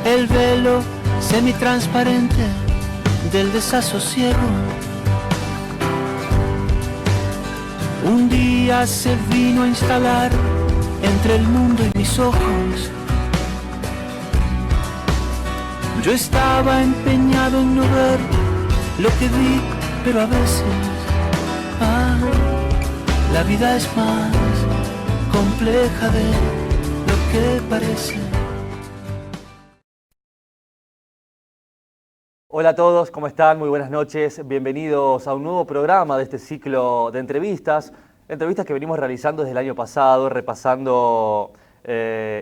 el velo semitransparente del desasosiego. Un día se vino a instalar entre el mundo y mis ojos. Yo estaba empeñado en no ver lo que vi, pero a veces, la vida es más compleja de lo que parece. Hola a todos, ¿cómo están? Muy buenas noches. Bienvenidos a un nuevo programa de este ciclo de entrevistas. Entrevistas que venimos realizando desde el año pasado, repasando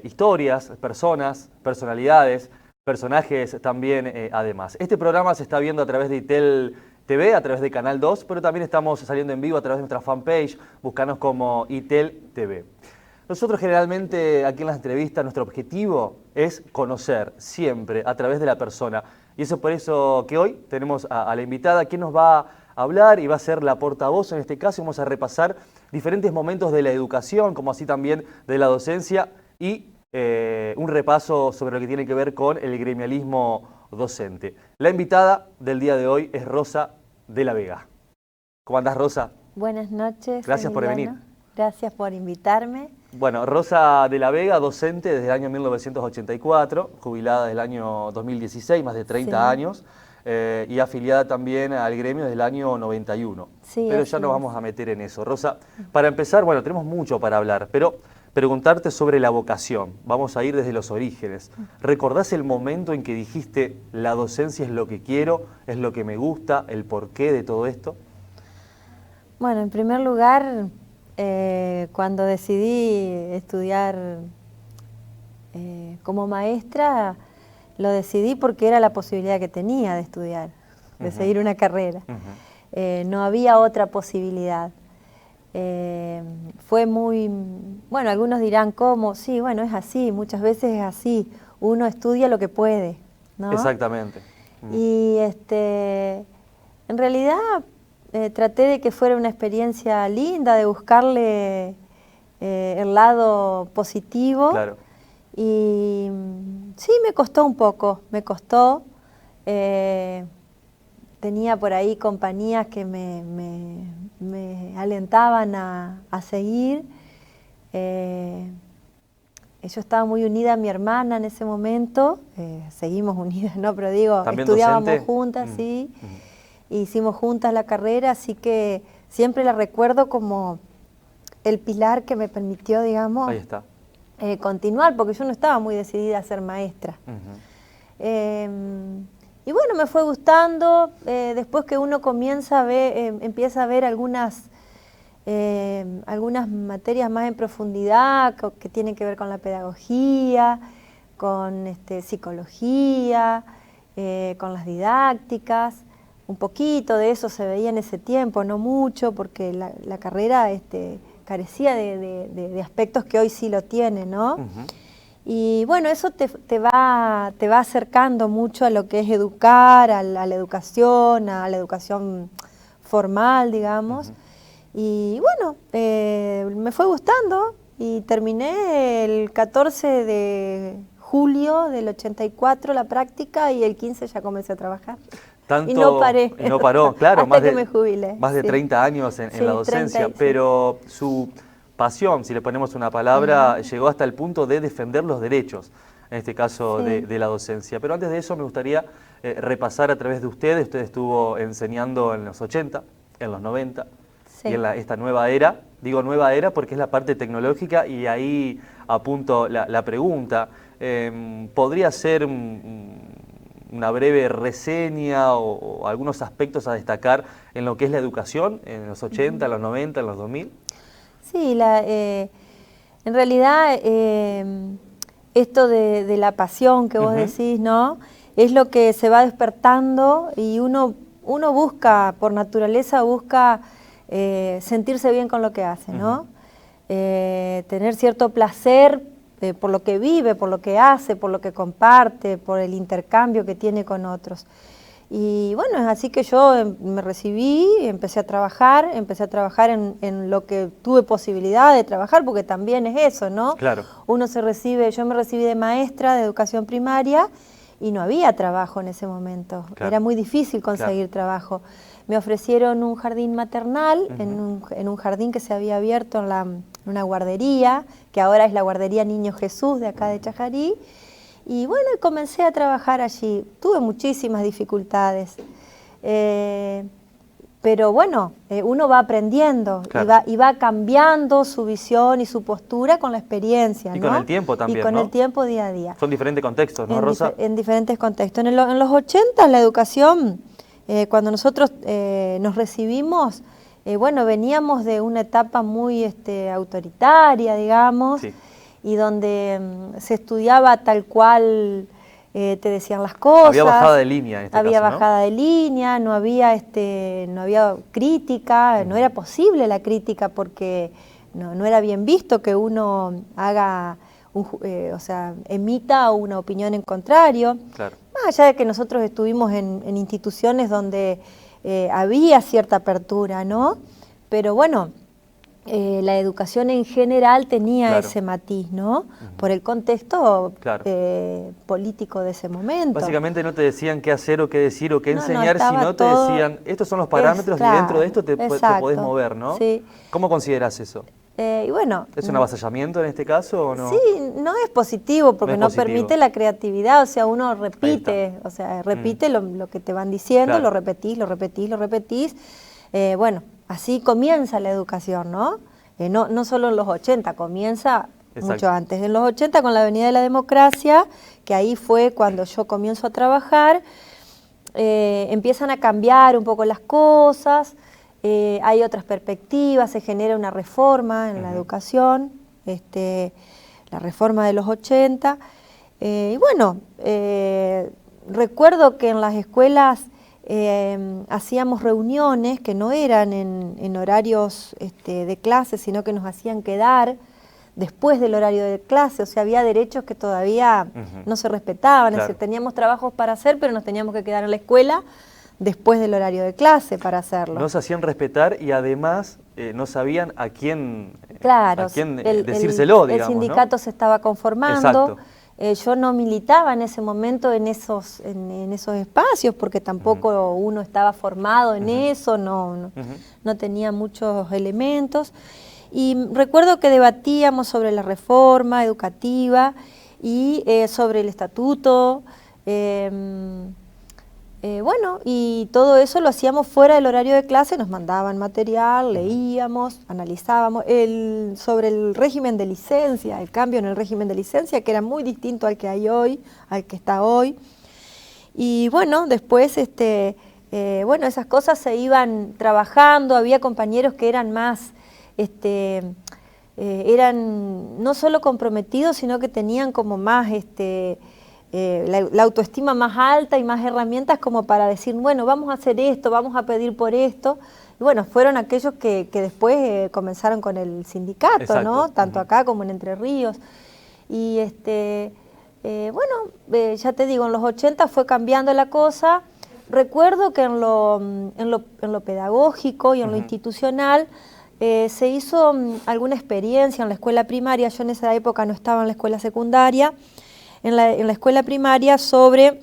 historias, personas, personalidades, personajes también además. Este programa se está viendo a través de ITEL TV, a través de Canal 2, pero también estamos saliendo en vivo a través de nuestra fanpage. Búscanos como ITEL TV. Nosotros generalmente aquí en las entrevistas nuestro objetivo es conocer siempre a través de la persona. Y eso es por eso que hoy tenemos a la invitada que nos va a hablar y va a ser la portavoz en este caso. Vamos a repasar diferentes momentos de la educación, como así también de la docencia y un repaso sobre lo que tiene que ver con el gremialismo docente. La invitada del día de hoy es Rosa de la Vega. ¿Cómo andás, Rosa? Buenas noches. Gracias por venir. Gracias por invitarme. Bueno, Rosa de la Vega, docente desde el año 1984, jubilada desde el año 2016, más de 30 años, y afiliada también al gremio desde el año 91. Sí, pero ya nos vamos a meter en eso. Rosa, para empezar, bueno, tenemos mucho para hablar, pero preguntarte sobre la vocación. Vamos a ir desde los orígenes. ¿Recordás el momento en que dijiste, la docencia es lo que quiero, es lo que me gusta, el porqué de todo esto? Bueno, en primer lugar, cuando decidí estudiar como maestra, lo decidí porque era la posibilidad que tenía de estudiar, de seguir una carrera. No había otra posibilidad. Fue muy, bueno, algunos dirán cómo, sí, bueno, es así, muchas veces es así, uno estudia lo que puede, ¿no? Exactamente. Y en realidad traté de que fuera una experiencia linda, de buscarle el lado positivo. Claro. Y sí, me costó un poco, me costó. Tenía por ahí compañías que me alentaban a seguir. Yo estaba muy unida a mi hermana en ese momento, seguimos unidas, ¿no? Pero digo, estudiábamos docente juntas, sí. Hicimos juntas la carrera, así que siempre la recuerdo como el pilar que me permitió, digamos, ahí está. Continuar, porque yo no estaba muy decidida a ser maestra. Y bueno, me fue gustando. Después que uno comienza a ver, empieza a ver algunas materias más en profundidad que tienen que ver con la pedagogía, con psicología, con las didácticas. Un poquito de eso se veía en ese tiempo, no mucho, porque la carrera carecía de aspectos que hoy sí lo tiene, ¿no? Y bueno, eso te va acercando mucho a lo que es educar, a la educación formal, digamos. Y bueno, me fue gustando y terminé el 14 de julio del 84 la práctica y el 15 ya comencé a trabajar. Tanto, y no paré. No paró, claro, hasta que me jubilé. Más de 30 años en la docencia, pero su pasión, si le ponemos una palabra, llegó hasta el punto de defender los derechos, en este caso de la docencia. Pero antes de eso me gustaría repasar a través de ustedes. Usted estuvo enseñando en los 80, en los 90 y en esta nueva era. Digo nueva era porque es la parte tecnológica y ahí apunto la pregunta. ¿Podría ser una breve reseña o algunos aspectos a destacar en lo que es la educación en los 80, en los 90, en los 2000? Sí, en realidad esto de la pasión que vos decís, ¿no? Es lo que se va despertando y uno busca, por naturaleza busca sentirse bien con lo que hace, ¿no? Tener cierto placer por lo que vive, por lo que hace, por lo que comparte, por el intercambio que tiene con otros. Y bueno, es así que yo me recibí, empecé a trabajar en lo que tuve posibilidad de trabajar, porque también es eso, ¿no? Claro. Uno se recibe, yo me recibí de maestra de educación primaria y no había trabajo en ese momento, Claro. era muy difícil conseguir trabajo. Me ofrecieron un jardín maternal, en un jardín que se había abierto en una guardería, que ahora es la guardería Niño Jesús de acá de Chajarí. Y bueno, comencé a trabajar allí. Tuve muchísimas dificultades, pero bueno, uno va aprendiendo, claro, y va cambiando su visión y su postura con la experiencia, y ¿no? con el tiempo también, y con ¿no? el tiempo día a día. Son diferentes contextos, ¿no, Rosa? En diferentes contextos. En los 80 la educación, cuando nosotros nos recibimos, bueno, veníamos de una etapa muy autoritaria, digamos, Sí. y donde se estudiaba tal cual te decían las cosas. Había bajada de línea en este había caso, ¿no? bajada de línea, no había crítica, no era posible la crítica porque no era bien visto que uno haga, o sea, emita una opinión en contrario. Claro. Más allá de que nosotros estuvimos en instituciones donde había cierta apertura, ¿no? Pero bueno, la educación en general tenía Claro. ese matiz, ¿no? Por el contexto Claro. político de ese momento. Básicamente no te decían qué hacer o qué decir o qué No, enseñar, estaba sino te todo- decían, estos son los parámetros y dentro de esto te exacto, podés mover, ¿no? Sí. ¿Cómo consideras eso? Y bueno, ¿Es un avasallamiento en este caso o no? sí, no es positivo porque No es no positivo. permite la creatividad, o sea, uno repite, o sea, repite lo que te van diciendo, Claro. lo repetís, lo repetís, lo repetís. Bueno, así comienza la educación, ¿no? No solo en los 80, comienza Exacto. mucho antes. En los 80 con la Avenida de la Democracia, que ahí fue cuando yo comienzo a trabajar, empiezan a cambiar un poco las cosas, hay otras perspectivas, se genera una reforma en la educación, la reforma de los 80. Y bueno, recuerdo que en las escuelas hacíamos reuniones que no eran en horarios de clase, sino que nos hacían quedar después del horario de clase, o sea, había derechos que todavía no se respetaban, Claro. es decir, teníamos trabajos para hacer, pero nos teníamos que quedar en la escuela después del horario de clase para hacerlo. No se hacían respetar y además no sabían a quién, Claro, decírselo, digamos, el sindicato ¿no? se estaba conformando. Exacto. Yo no militaba en ese momento en esos espacios porque tampoco uno estaba formado en eso, no tenía muchos elementos. Y recuerdo que debatíamos sobre la reforma educativa y sobre el estatuto. Bueno, y todo eso lo hacíamos fuera del horario de clase, nos mandaban material, leíamos, analizábamos sobre el régimen de licencia, el cambio en el régimen de licencia, que era muy distinto al que hay hoy, al que está hoy. Y bueno, después, bueno, esas cosas se iban trabajando, había compañeros que eran más, eran no solo comprometidos, sino que tenían como más, la autoestima más alta y más herramientas como para decir, bueno, vamos a hacer esto, vamos a pedir por esto. Y bueno, fueron aquellos que después comenzaron con el sindicato, Exacto. ¿no? Tanto acá como en Entre Ríos. Y bueno, ya te digo, en los 80 fue cambiando la cosa. Recuerdo que en lo pedagógico y en lo institucional se hizo alguna experiencia en la escuela primaria. Yo en esa época no estaba en la escuela secundaria. En la escuela primaria sobre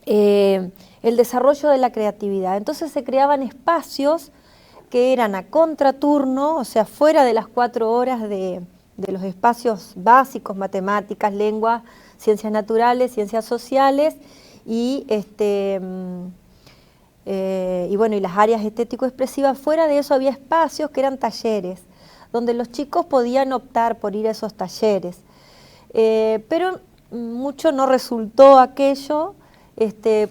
el desarrollo de la creatividad. Entonces se creaban espacios que eran a contraturno, o sea, fuera de las 4 horas de los espacios básicos, matemáticas, lengua, ciencias naturales, ciencias sociales y bueno, y las áreas estético-expresivas. Fuera de eso había espacios que eran talleres, donde los chicos podían optar por ir a esos talleres. Pero mucho no resultó aquello,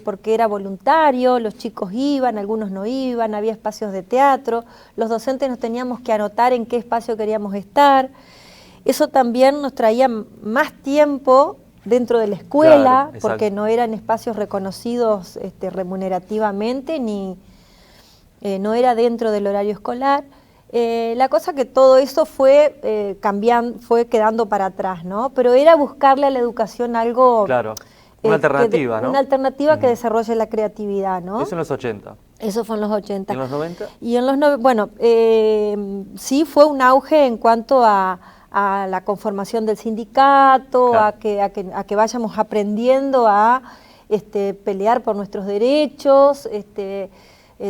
porque era voluntario, los chicos iban, algunos no iban, había espacios de teatro, los docentes nos teníamos que anotar en qué espacio queríamos estar. Eso también nos traía más tiempo dentro de la escuela, Claro, porque no eran espacios reconocidos remunerativamente, ni no era dentro del horario escolar. La cosa que todo eso fue cambiando, fue quedando para atrás, ¿no? Pero era buscarle a la educación algo Claro. Una alternativa, ¿no? Una alternativa que desarrolle la creatividad, ¿no? Eso en los 80. Eso fue en los 80. ¿Y en los 90? Y en los bueno, sí fue un auge en cuanto a la conformación del sindicato, claro, a que vayamos aprendiendo a pelear por nuestros derechos,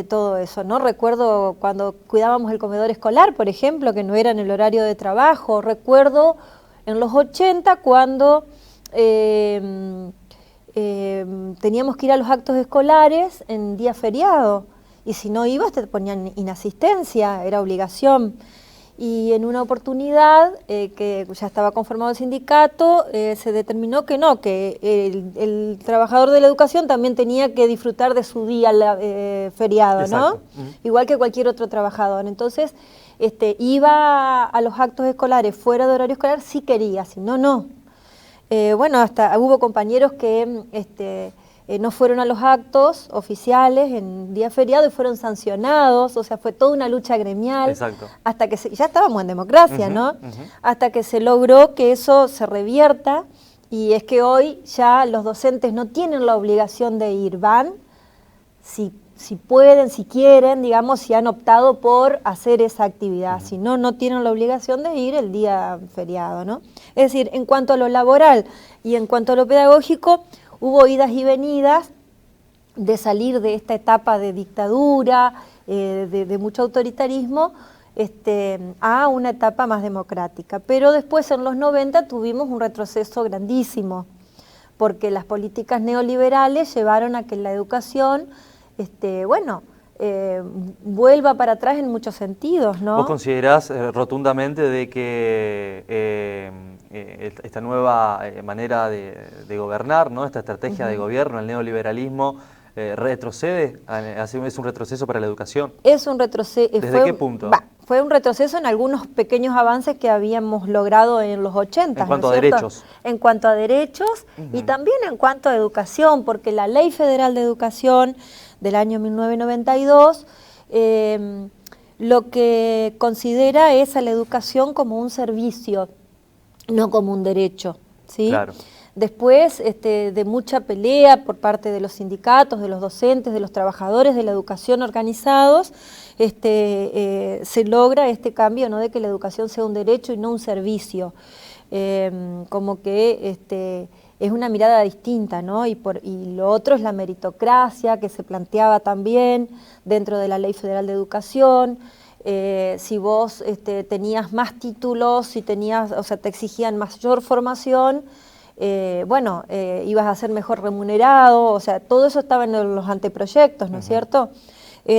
todo eso, ¿no? Recuerdo cuando cuidábamos el comedor escolar, por ejemplo, que no era en el horario de trabajo. Recuerdo en los 80 cuando teníamos que ir a los actos escolares en día feriado, y si no ibas te ponían inasistencia, era obligación. Y en una oportunidad, que ya estaba conformado el sindicato, se determinó que no, que el trabajador de la educación también tenía que disfrutar de su día feriado, exacto, ¿no? Igual que cualquier otro trabajador. Entonces, iba a los actos escolares fuera de horario escolar si quería, si no, no. Bueno, hasta hubo compañeros que no fueron a los actos oficiales en día feriado y fueron sancionados, o sea, fue toda una lucha gremial. Exacto. Hasta que ya estábamos en democracia, ¿no? Hasta que se logró que eso se revierta, y es que hoy ya los docentes no tienen la obligación de ir, van, si pueden, si quieren, digamos, si han optado por hacer esa actividad, si no, no tienen la obligación de ir el día feriado, ¿no? Es decir, en cuanto a lo laboral y en cuanto a lo pedagógico, hubo idas y venidas de salir de esta etapa de dictadura, de mucho autoritarismo, a una etapa más democrática. Pero después, en los 90, tuvimos un retroceso grandísimo, porque las políticas neoliberales llevaron a que la educación, vuelva para atrás en muchos sentidos, ¿no? ¿Vos considerás rotundamente de que esta nueva manera de gobernar, ¿no? Esta estrategia de gobierno, el neoliberalismo, retrocede? ¿Es un retroceso para la educación? Es un retroceso. ¿Desde qué punto? Fue un retroceso en algunos pequeños avances que habíamos logrado en los 80. En cuanto ¿no a es cierto? derechos. En cuanto a derechos y también en cuanto a educación, porque la Ley Federal de Educación del año 1992 lo que considera es a la educación como un servicio, no como un derecho, ¿sí? Claro. Después de mucha pelea por parte de los sindicatos, de los docentes, de los trabajadores de la educación organizados, se logra este cambio, ¿no? De que la educación sea un derecho y no un servicio, como que es una mirada distinta, ¿no? Y lo otro es la meritocracia que se planteaba también dentro de la Ley Federal de Educación. Si vos tenías más títulos, si tenías, o sea, te exigían mayor formación, ibas a ser mejor remunerado, o sea, todo eso estaba en los anteproyectos, ¿no es cierto?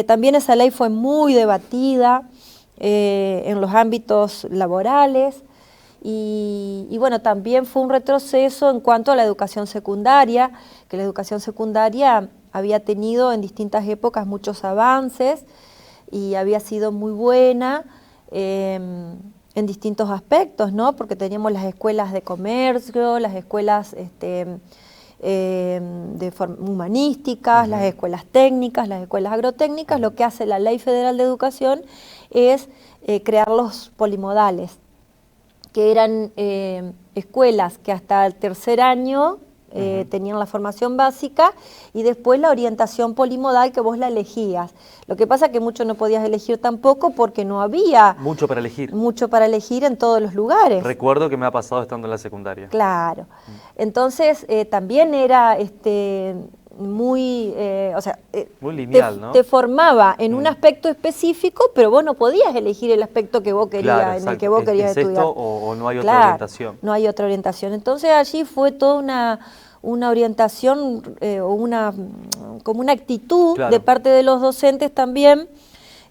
También esa ley fue muy debatida en los ámbitos laborales, y bueno, también fue un retroceso en cuanto a la educación secundaria, que la educación secundaria había tenido en distintas épocas muchos avances y había sido muy buena en distintos aspectos, ¿no? Porque teníamos las escuelas de comercio, las escuelas humanísticas, las escuelas técnicas, las escuelas agrotécnicas. Lo que hace la Ley Federal de Educación es crear los polimodales, que eran escuelas que hasta el tercer año tenían la formación básica, y después la orientación polimodal, que vos la elegías. Lo que pasa es que mucho no podías elegir tampoco porque no había Mucho para elegir. mucho para elegir en todos los lugares. Recuerdo que me ha pasado estando en la secundaria. Claro. Entonces también era muy, muy lineal, ¿no? te formaba en un aspecto específico, pero vos no podías elegir el aspecto que vos querías, Claro, en el que vos querías ¿Es estudiar. esto o no hay otra Claro, orientación? no hay otra orientación. Entonces allí fue toda una orientación como una actitud Claro. de parte de los docentes también,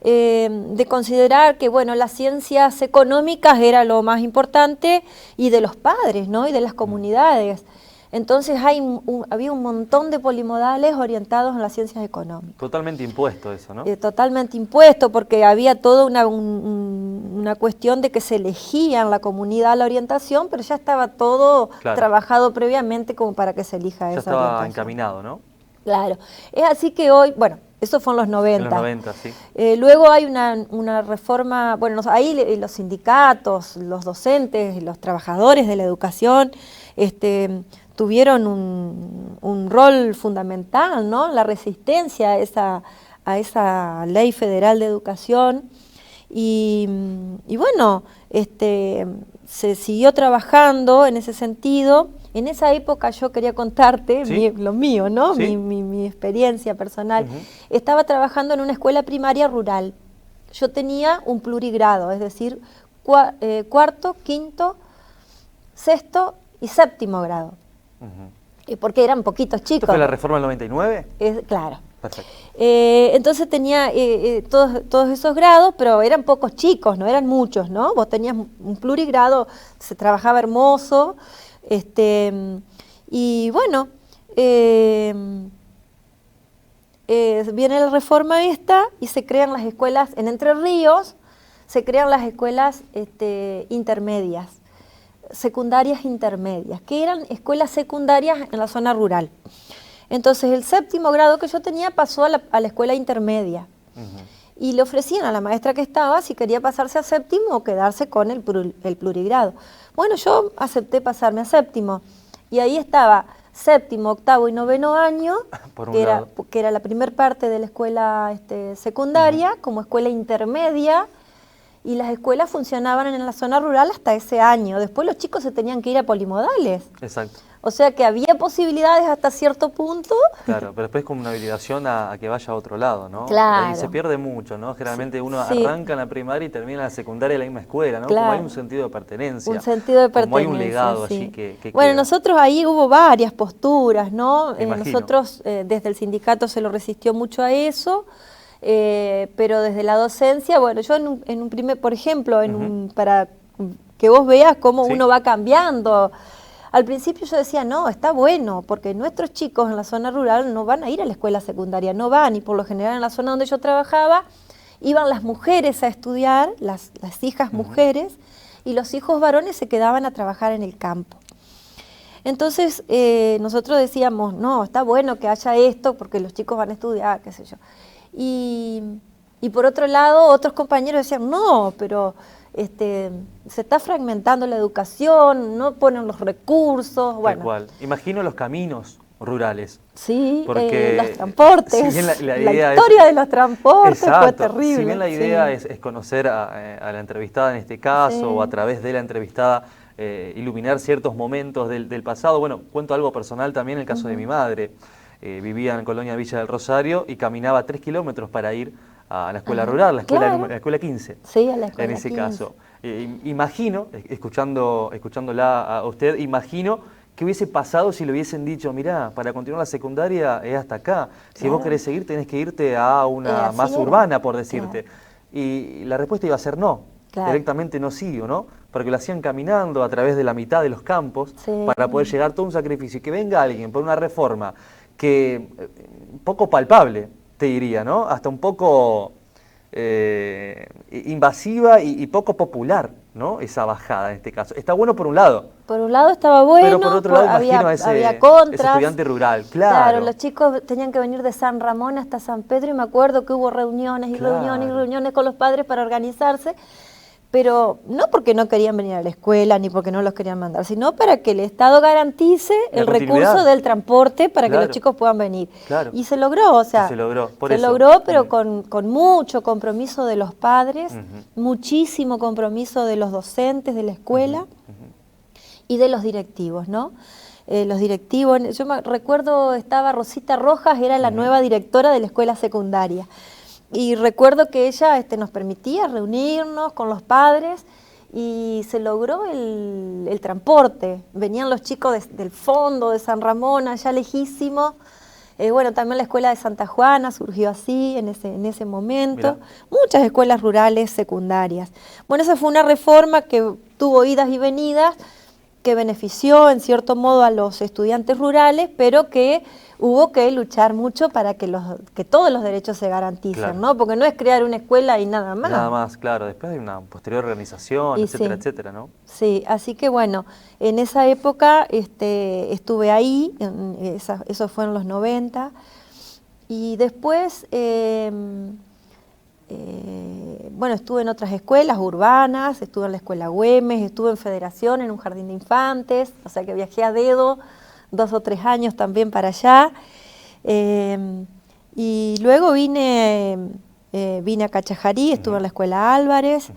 de considerar que, bueno, las ciencias económicas era lo más importante, y de los padres, ¿no? Y de las comunidades. Entonces había un montón de polimodales orientados en las ciencias económicas. Totalmente impuesto eso, ¿no? Totalmente impuesto, porque había toda una cuestión de que se elegía en la comunidad la orientación, pero ya estaba todo trabajado previamente como para que se elija Ya esa estaba orientación. encaminado, ¿no? Claro. Es así que hoy, bueno, eso fue en los 90. En los 90, sí. Luego hay una reforma, bueno, ahí los sindicatos, los docentes, los trabajadores de la educación, tuvieron un rol fundamental, ¿no? La resistencia a esa ley federal de educación. Y bueno, se siguió trabajando en ese sentido. En esa época yo quería contarte ¿Sí? lo mío, ¿no? ¿Sí? Mi experiencia personal. Estaba trabajando en una escuela primaria rural. Yo tenía un plurigrado, es decir, cuarto, quinto, sexto y séptimo grado. Porque eran poquitos chicos. ¿Esto fue la reforma del 99? Claro. Perfecto. Entonces tenía todos esos grados, pero eran pocos chicos, no eran muchos, ¿no? Vos tenías un plurigrado, se trabajaba hermoso, y bueno, viene la reforma esta y se crean las escuelas, en Entre Ríos, se crean las escuelas intermedias, secundarias intermedias, que eran escuelas secundarias en la zona rural. Entonces el séptimo grado que yo tenía pasó a la escuela intermedia. Y le ofrecían a la maestra que estaba si quería pasarse a séptimo o quedarse con el plurigrado. Bueno, yo acepté pasarme a séptimo. Y ahí estaba séptimo, octavo y noveno año, que era la primer parte de la escuela secundaria, como escuela intermedia, y las escuelas funcionaban en la zona rural hasta ese año. Después los chicos se tenían que ir a polimodales. Exacto. O sea que había posibilidades hasta cierto punto. Claro, pero después como una habilitación a que vaya a otro lado, ¿no? Claro. Y se pierde mucho, ¿no? Generalmente uno Sí. arranca en la primaria y termina en la secundaria en la misma escuela, ¿no? Claro. Como hay un sentido de pertenencia. Un sentido de pertenencia. Como hay un legado sí. allí que bueno, queda. nosotros ahí hubo varias posturas, ¿no? Me imagino. Nosotros desde el sindicato se lo resistió mucho a eso, pero desde la docencia, bueno, yo en un primer, por ejemplo, para que vos veas cómo Sí. uno va cambiando. Al principio yo decía, no, está bueno, porque nuestros chicos en la zona rural no van a ir a la escuela secundaria, no van, y por lo general en la zona donde yo trabajaba, iban las mujeres a estudiar, las hijas mujeres, y los hijos varones se quedaban a trabajar en el campo. Entonces nosotros decíamos, no, está bueno que haya esto, porque los chicos van a estudiar, qué sé yo. Y por otro lado, otros compañeros decían, no, pero se está fragmentando la educación, no ponen los recursos. Bueno, Tal cual. Imagino los caminos rurales. Sí, Porque los transportes, si bien la la idea historia de los transportes fue Exacto. terrible. Si bien la idea sí. es conocer a la entrevistada en este caso, Sí. o a través de la entrevistada iluminar ciertos momentos del pasado, bueno, cuento algo personal también, el caso de mi madre. Vivía en Colonia Villa del Rosario y caminaba 3 kilómetros para ir a la escuela rural, la escuela 15, Sí, a la escuela en ese 15. caso. Imagino, escuchándola a usted, imagino qué hubiese pasado si le hubiesen dicho, mirá, para continuar la secundaria es hasta acá, si vos querés seguir tenés que irte a una Así más era. urbana, por decirte. Claro. Y la respuesta iba a ser no, Claro. directamente no sigo, ¿no? Porque lo hacían caminando a través de la mitad de los campos Sí. para poder llegar todo un sacrificio. Y que venga alguien por una reforma que poco palpable, te diría, ¿no? Hasta un poco invasiva y poco popular, ¿no? Esa bajada en este caso. Está bueno por un lado. Por un lado estaba bueno, Pero por otro lado imagino a había contras. ese estudiante rural, claro. Los chicos tenían que venir de San Ramón hasta San Pedro y me acuerdo que hubo reuniones y Claro. reuniones y reuniones con los padres para organizarse, pero no porque no querían venir a la escuela ni porque no los querían mandar, sino para que el Estado garantice La el continuidad. recurso del transporte para que Claro. los chicos puedan venir. Claro. Y se logró, o sea, Y se logró, por se eso. logró, pero con mucho compromiso de los padres, muchísimo compromiso de los docentes de la escuela y de los directivos, ¿no? Los directivos, yo me recuerdo, estaba Rosita Rojas, era la nueva directora de la escuela secundaria. Y recuerdo que ella nos permitía reunirnos con los padres y se logró el transporte. Venían los chicos del fondo de San Ramón, allá lejísimo. Bueno, también la escuela de Santa Juana surgió así en ese momento. Mirá. Muchas escuelas rurales secundarias. Bueno, esa fue una reforma que tuvo idas y venidas, que benefició en cierto modo a los estudiantes rurales, pero que hubo que luchar mucho para que todos los derechos se garanticen, Claro. ¿no? Porque no es crear una escuela y nada más. Nada más, claro. Después hay una posterior organización, Y etcétera, sí. etcétera, ¿no? Sí, así que bueno, en esa época estuve ahí, eso fue en los 90, y después, bueno, estuve en otras escuelas urbanas, estuve en la escuela Güemes, estuve en Federación, en un jardín de infantes, o sea que viajé a dedo 2 o 3 años también para allá. Y luego vine a Cachajarí, estuve en la Escuela Álvarez.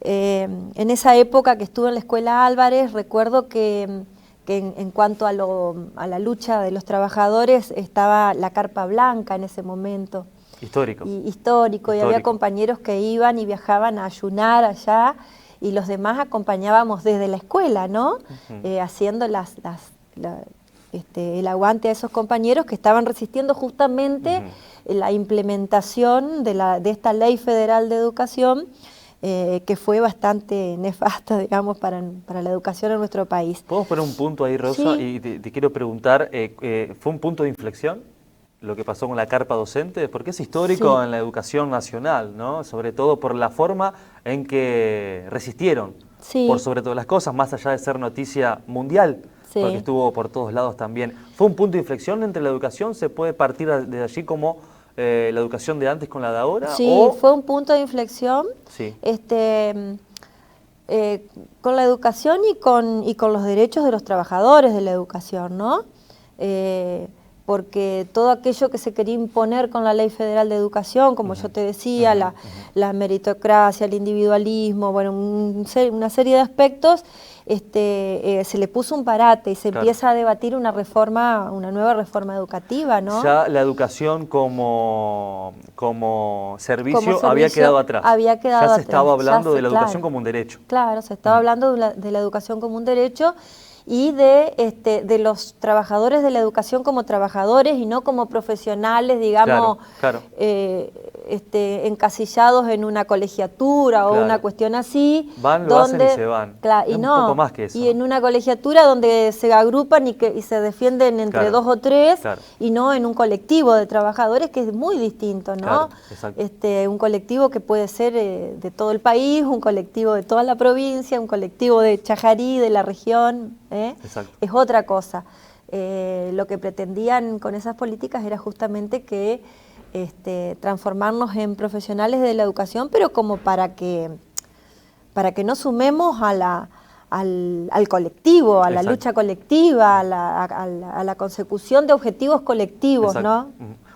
En esa época que estuve en la Escuela Álvarez, recuerdo que en cuanto a la lucha de los trabajadores, estaba la Carpa Blanca en ese momento. Histórico, y había compañeros que iban y viajaban a ayunar allá, y los demás acompañábamos desde la escuela, ¿no? Haciendo el aguante a esos compañeros que estaban resistiendo justamente la implementación de esta Ley Federal de Educación, que fue bastante nefasta, digamos, para la educación en nuestro país. ¿Podemos poner un punto ahí, Rosa? Sí. Y te quiero preguntar, ¿fue un punto de inflexión lo que pasó con la carpa docente? Porque es histórico en la educación nacional, ¿no? Sobre todo por la forma en que resistieron, por sobre todas las cosas, más allá de ser noticia mundial, porque estuvo por todos lados también. ¿Fue un punto de inflexión entre la educación? ¿Se puede partir de allí como la educación de antes con la de ahora? Sí, fue un punto de inflexión. Sí. Con la educación y con los derechos de los trabajadores de la educación, ¿no? Porque todo aquello que se quería imponer con la Ley Federal de Educación, como yo te decía, la meritocracia, el individualismo, bueno, una serie de aspectos, se le puso un parate y se empieza a debatir una nueva reforma educativa, ¿no? Ya la educación como servicio había quedado atrás. Ya se estaba hablando de la educación como un derecho. Claro, se estaba hablando de la educación como un derecho, y de los trabajadores de la educación como trabajadores y no como profesionales, digamos, encasillados en una colegiatura o una cuestión así. Van, lo hacen y se van. Y un poco más que eso. Y en una colegiatura donde se agrupan y se defienden entre 2 o 3, y no en un colectivo de trabajadores, que es muy distinto, ¿no? Un colectivo que puede ser de todo el país, un colectivo de toda la provincia, un colectivo de Chajarí, de la región, es otra cosa. Lo que pretendían con esas políticas era justamente que transformarnos en profesionales de la educación, pero como para que nos sumemos al colectivo, a la lucha colectiva, a la consecución de objetivos colectivos, ¿no?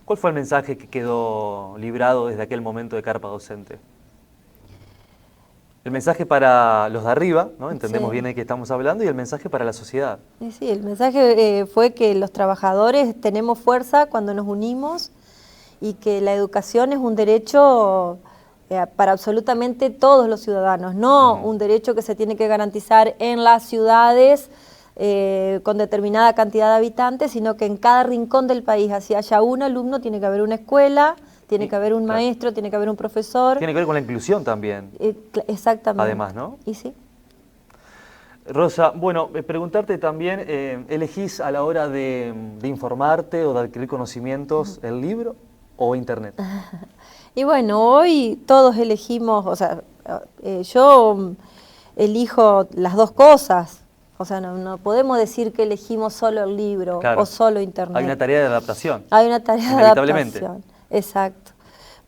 ¿Cuál fue el mensaje que quedó librado desde aquel momento de Carpa Docente? El mensaje para los de arriba, ¿no? Entendemos bien de qué estamos hablando, y el mensaje para la sociedad. Sí, el mensaje fue que los trabajadores tenemos fuerza cuando nos unimos, y que la educación es un derecho para absolutamente todos los ciudadanos, no un derecho que se tiene que garantizar en las ciudades con determinada cantidad de habitantes, sino que en cada rincón del país, así haya un alumno, tiene que haber una escuela, tiene que haber un maestro, tiene que haber un profesor. Tiene que ver con la inclusión también. Exactamente. Además, ¿no? Y sí. Rosa, bueno, preguntarte también, ¿elegís a la hora de informarte o de adquirir conocimientos el libro o internet? Y bueno, hoy todos elegimos, o sea, yo elijo las dos cosas. O sea, no podemos decir que elegimos solo el libro o solo internet. Hay una tarea de adaptación. Hay una tarea de adaptación. Exacto.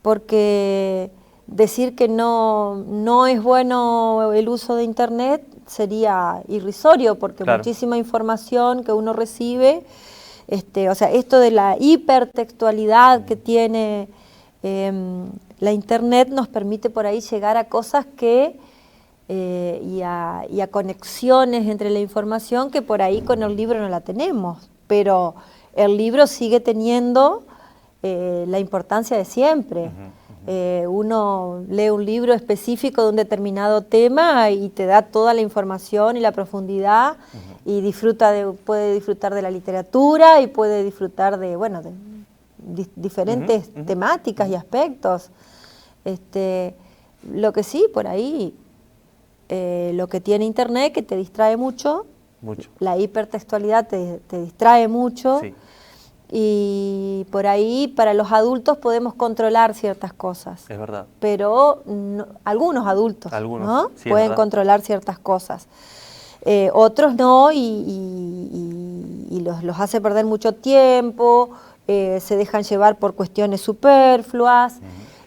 Porque decir que no es bueno el uso de internet sería irrisorio, porque muchísima información que uno recibe, o sea, esto de la hipertextualidad que tiene la internet nos permite por ahí llegar a cosas que y a conexiones entre la información que por ahí con el libro no la tenemos, pero el libro sigue teniendo la importancia de siempre. Uno lee un libro específico de un determinado tema y te da toda la información y la profundidad, y puede disfrutar de la literatura y puede disfrutar de, bueno, de diferentes temáticas y aspectos. Lo que sí, por ahí, lo que tiene internet, que te distrae mucho. La hipertextualidad te distrae mucho. Sí. Y por ahí, para los adultos podemos controlar ciertas cosas. Es verdad. Pero algunos adultos, ¿no? Sí, pueden controlar ciertas cosas. Otros no, y los hace perder mucho tiempo, se dejan llevar por cuestiones superfluas.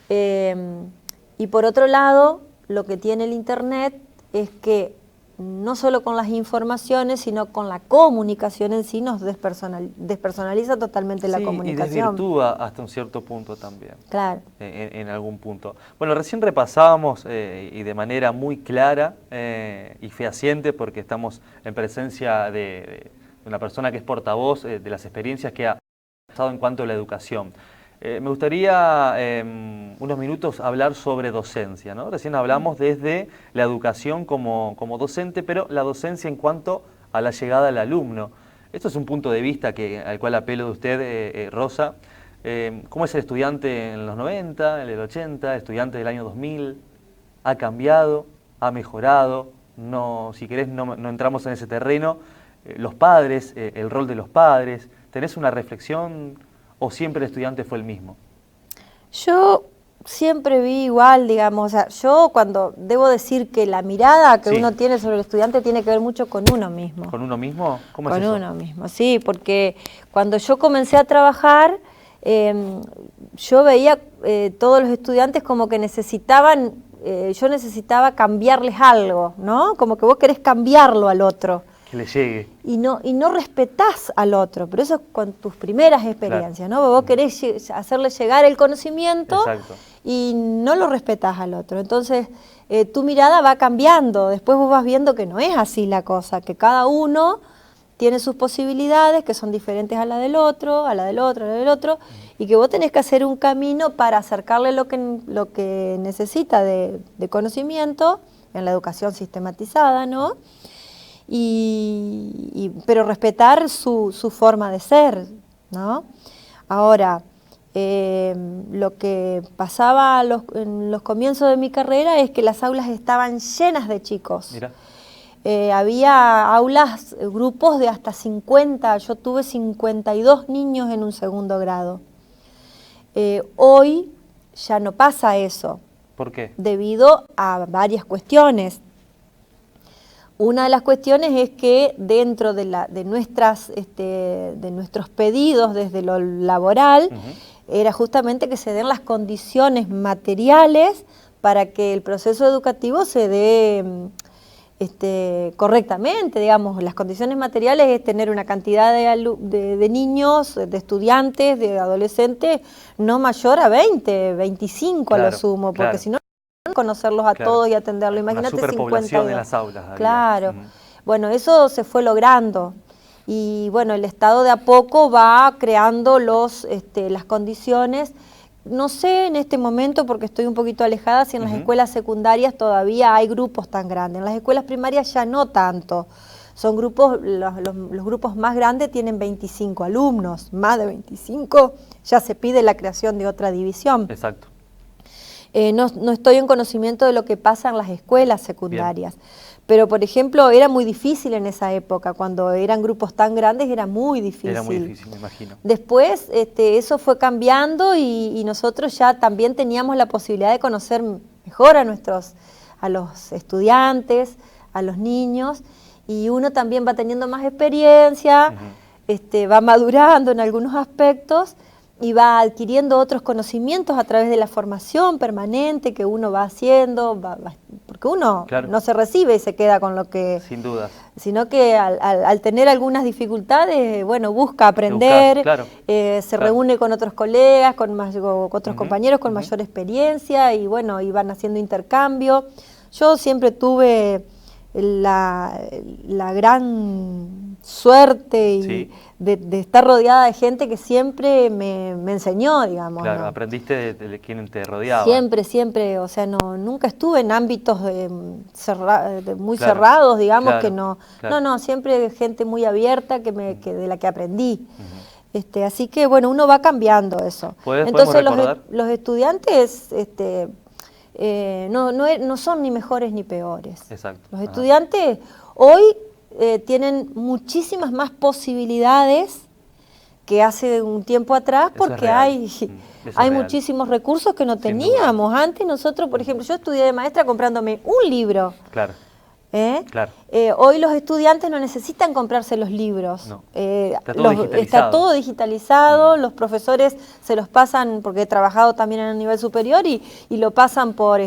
Y por otro lado, lo que tiene el internet es que no solo con las informaciones, sino con la comunicación en sí, nos despersonaliza totalmente la comunicación. Y desvirtúa hasta un cierto punto también. Claro. En algún punto. Bueno, recién repasábamos y de manera muy clara y fehaciente, porque estamos en presencia de una persona que es portavoz de las experiencias que ha pasado en cuanto a la educación. Me gustaría unos minutos hablar sobre docencia, ¿no? Recién hablamos desde la educación como docente, pero la docencia en cuanto a la llegada al alumno. Esto es un punto de vista al cual apelo de usted, Rosa. ¿Cómo es el estudiante en los 90, en el 80, el estudiante del año 2000? ¿Ha cambiado? ¿Ha mejorado? No, si querés, no entramos en ese terreno. Los padres, el rol de los padres. ¿Tenés una reflexión o siempre el estudiante fue el mismo? Yo siempre vi igual, digamos, o sea, yo debo decir que la mirada que uno tiene sobre el estudiante tiene que ver mucho con uno mismo. ¿Con uno mismo? ¿Cómo es eso? Con uno mismo, sí, porque cuando yo comencé a trabajar, yo veía todos los estudiantes como que necesitaban, yo necesitaba cambiarles algo, ¿no? Como que vos querés cambiarlo al otro. Que le llegue. Y no respetás al otro, pero eso es con tus primeras experiencias, ¿no? Vos querés hacerle llegar el conocimiento. Exacto. Y no lo respetás al otro. Entonces, tu mirada va cambiando, después vos vas viendo que no es así la cosa, que cada uno tiene sus posibilidades, que son diferentes a la del otro, a la del otro, a la del otro, y que vos tenés que hacer un camino para acercarle lo que necesita de conocimiento en la educación sistematizada, ¿no? Pero respetar su forma de ser, ¿no? Ahora, lo que pasaba en los comienzos de mi carrera es que las aulas estaban llenas de chicos. Mira. Había aulas, grupos de hasta 50, yo tuve 52 niños en un segundo grado. Hoy ya no pasa eso. ¿Por qué? Debido a varias cuestiones. Una de las cuestiones es que dentro de nuestros pedidos desde lo laboral, era justamente que se den las condiciones materiales para que el proceso educativo se dé correctamente, digamos. Las condiciones materiales es tener una cantidad de niños, de estudiantes, de adolescentes, no mayor a 20, 25 claro, a lo sumo, porque claro. si no, conocerlos a todos y atenderlos. Imagínate, una superpoblación 52. en las aulas. Claro. Bueno, eso se fue logrando. Y bueno, el Estado de a poco va creando las condiciones. No sé en este momento, porque estoy un poquito alejada, si en las escuelas secundarias todavía hay grupos tan grandes. En las escuelas primarias ya no tanto. Son grupos, los grupos más grandes tienen 25 alumnos, más de 25, ya se pide la creación de otra división. Exacto. No estoy en conocimiento de lo que pasa en las escuelas secundarias. Bien. Pero, por ejemplo, era muy difícil en esa época, cuando eran grupos tan grandes era muy difícil. Era muy difícil, me imagino. Después eso fue cambiando y nosotros ya también teníamos la posibilidad de conocer mejor a los estudiantes, a los niños, y uno también va teniendo más experiencia, va madurando en algunos aspectos y va adquiriendo otros conocimientos a través de la formación permanente que uno va haciendo, porque uno no se recibe y se queda con lo que... Sin duda. Sino que al tener algunas dificultades, bueno, busca aprender, se reúne con otros colegas, con otros compañeros con mayor experiencia y bueno, y van haciendo intercambio. Yo siempre tuve la gran suerte de estar rodeada de gente que siempre me enseñó, digamos. Claro, ¿no? aprendiste de quien te rodeaba. Siempre, o sea, nunca estuve en ámbitos muy cerrados, digamos, que no. No, siempre gente muy abierta de la que aprendí. Así que, bueno, uno va cambiando eso. Entonces los estudiantes no son ni mejores ni peores. Exacto. Los estudiantes hoy tienen muchísimas más posibilidades que hace un tiempo atrás, porque hay muchísimos recursos que no teníamos. Antes nosotros, por ejemplo, yo estudié de maestra comprándome un libro. Claro. Claro. Hoy los estudiantes no necesitan comprarse los libros. No. Está todo digitalizado, los profesores se los pasan, porque he trabajado también a nivel superior, y lo pasan por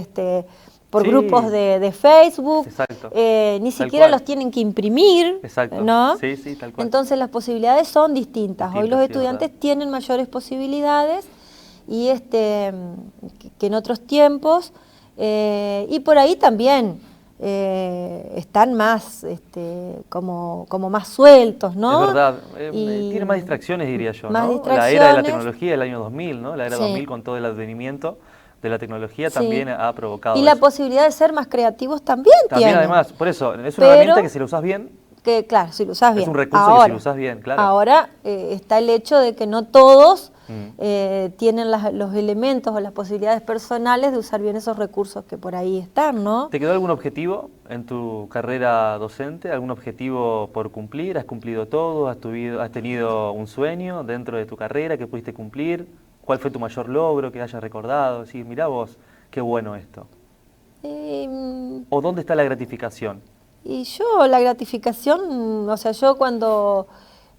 por Sí. grupos de Facebook, Exacto. ni Tal siquiera cual. los tienen que imprimir, Exacto. ¿no? Sí, sí, tal cual. Entonces las posibilidades son distintas. Hoy los Distintas, sí, es estudiantes verdad. tienen mayores posibilidades y que en otros tiempos, y por ahí también están más como más sueltos, ¿no? Es verdad, Y tiene más distracciones, diría yo, más ¿no? La era de la distracciones. tecnología del año 2000, ¿no? La era Sí. 2000 con todo el advenimiento de la tecnología Sí. también ha provocado Y la eso. posibilidad de ser más creativos también También tienen. además, por eso, es una Pero herramienta que si la usás bien, que claro, si lo usás bien. es un recurso que si lo usás bien, claro. Ahora está el hecho de que no todos Mm. tienen los elementos o las posibilidades personales de usar bien esos recursos que por ahí están, ¿no? ¿Te quedó algún objetivo en tu carrera docente? ¿Algún objetivo por cumplir? ¿Has cumplido todo? ¿Has tenido un sueño dentro de tu carrera que pudiste cumplir? ¿Cuál fue tu mayor logro que hayas recordado? Sí, mirá vos, qué bueno esto. ¿O dónde está la gratificación? Y yo, la gratificación, o sea, yo cuando...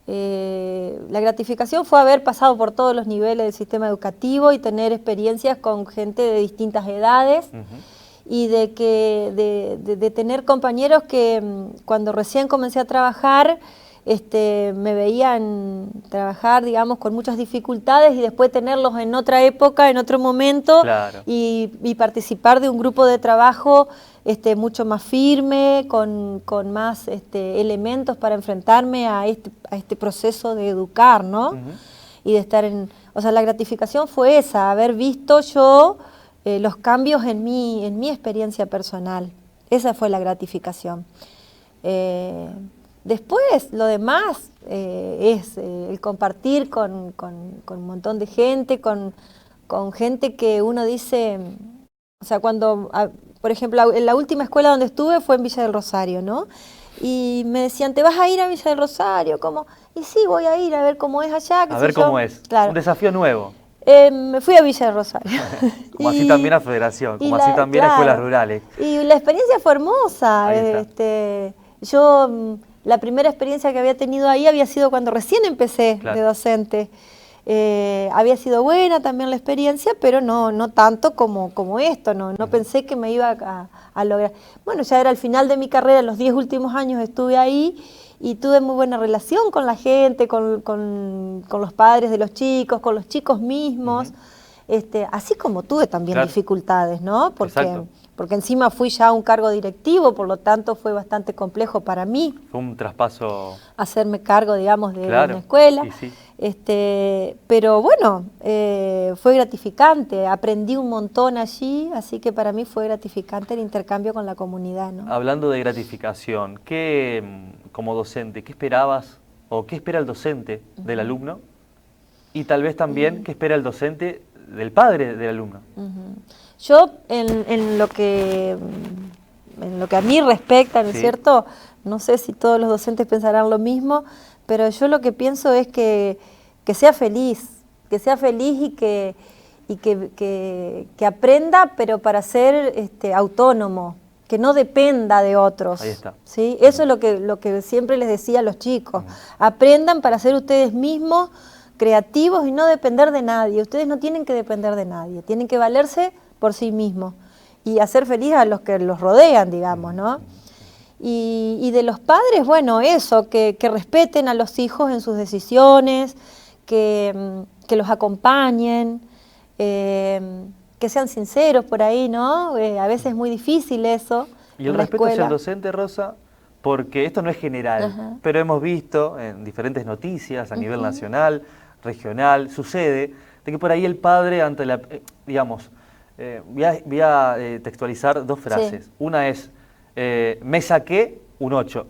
la gratificación fue haber pasado por todos los niveles del sistema educativo y tener experiencias con gente de distintas edades. Ujú. Y de tener compañeros que cuando recién comencé a trabajar, me veían trabajar, digamos, con muchas dificultades y después tenerlos en otra época, en otro momento, Claro. y participar de un grupo de trabajo mucho más firme, con más elementos para enfrentarme a este proceso de educar, ¿no? Ujú. Y de estar o sea, la gratificación fue esa, haber visto yo los cambios en mi experiencia personal. Esa fue la gratificación. Después, lo demás es el compartir con un montón de gente, con gente que uno dice, o sea, por ejemplo, en la última escuela donde estuve fue en Villa del Rosario, ¿no? Y me decían, ¿te vas a ir a Villa del Rosario? ¿Cómo? Y sí, voy a ir a ver cómo es allá, qué A sé ver yo. cómo es. Claro. Un desafío nuevo. Me fui a Villa del Rosario. Como así también a Federación, como así también a claro, escuelas rurales. Y la experiencia fue hermosa. Ahí está. Yo, la primera experiencia que había tenido ahí había sido cuando recién empecé Claro. de docente. Había sido buena también la experiencia, pero no tanto como esto. No pensé que me iba a lograr. Bueno, ya era el final de mi carrera, los 10 últimos años estuve ahí y tuve muy buena relación con la gente, con los padres de los chicos, con los chicos mismos. Así como tuve también Claro. dificultades, ¿no? Exacto. Porque encima fui ya a un cargo directivo, por lo tanto fue bastante complejo para mí Fue un traspaso. hacerme cargo, digamos, de Claro, una escuela. y sí. Pero bueno, fue gratificante, aprendí un montón allí, así que para mí fue gratificante el intercambio con la comunidad, ¿no? Hablando de gratificación, como docente, ¿qué esperabas o qué espera el docente del alumno? Y tal vez también, ¿qué espera el docente del padre del alumno? Yo, en lo que a mí respecta, ¿no es Sí. cierto? No sé si todos los docentes pensarán lo mismo, pero yo lo que pienso es que sea feliz, y que aprenda, pero para ser autónomo, que no dependa de otros. Ahí está. ¿Sí? Eso es lo que siempre les decía a los chicos. Aprendan para ser ustedes mismos, creativos y no depender de nadie. Ustedes no tienen que depender de nadie, tienen que valerse por sí mismos y hacer feliz a los que los rodean, digamos, ¿no? Y de los padres, bueno, eso, que respeten a los hijos en sus decisiones, que los acompañen, que sean sinceros por ahí, ¿no? A veces es muy difícil eso. Y el en la respeto hacia el escuela. docente, Rosa, porque esto no es general, Ajá. pero hemos visto en diferentes noticias a nivel nacional, regional, sucede, de que por ahí el padre ante la, digamos, voy a textualizar dos frases. Sí. Una es, me saqué un 8,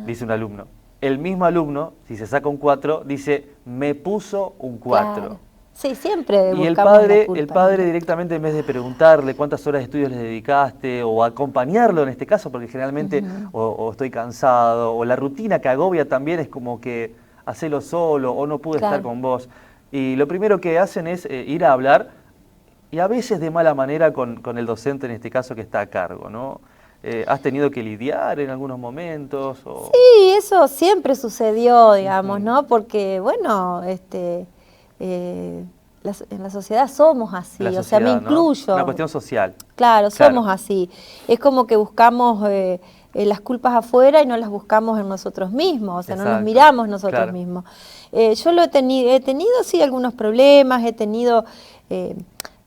dice un alumno. El mismo alumno, si se saca un 4, dice, me puso un 4. Claro. Sí, siempre Y el buscamos la padre, culpa, ¿no? directamente, en vez de preguntarle cuántas horas de estudios le dedicaste o acompañarlo en este caso, porque generalmente o estoy cansado o la rutina que agobia también es como que hacelo solo o no pude Claro. estar con vos. Y lo primero que hacen es ir a hablar y a veces de mala manera con el docente en este caso que está a cargo, ¿no? ¿Has tenido que lidiar en algunos momentos? O... Sí, eso siempre sucedió, digamos, ¿no? Porque, bueno, en la sociedad somos así, La o sea, me sociedad, ¿no? incluyo. Una cuestión social. Claro, Claro. somos así. Es como que buscamos las culpas afuera y no las buscamos en nosotros mismos, o sea, no nos Exacto, miramos nosotros claro. mismos. Yo he tenido sí algunos problemas,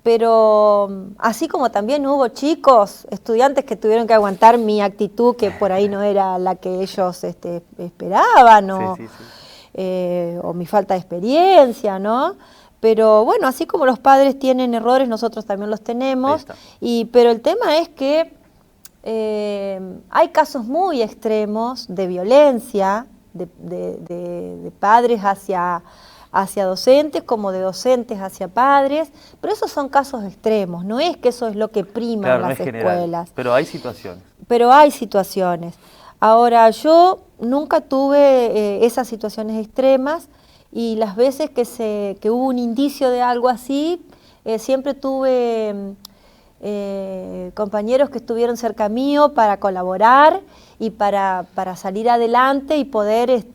pero así como también hubo chicos, estudiantes que tuvieron que aguantar mi actitud, que por ahí no era la que ellos esperaban, Sí, sí, sí. O mi falta de experiencia, ¿no? Pero bueno, así como los padres tienen errores, nosotros también los tenemos. Pero el tema es que hay casos muy extremos de violencia, de padres hacia docentes, como de docentes hacia padres, pero esos son casos extremos, no es que eso es lo que prima Claro, en no las es general, escuelas. pero hay situaciones. Pero hay situaciones. Ahora, yo nunca tuve esas situaciones extremas y las veces que hubo un indicio de algo así, siempre tuve compañeros que estuvieron cerca mío para colaborar y para salir adelante y poder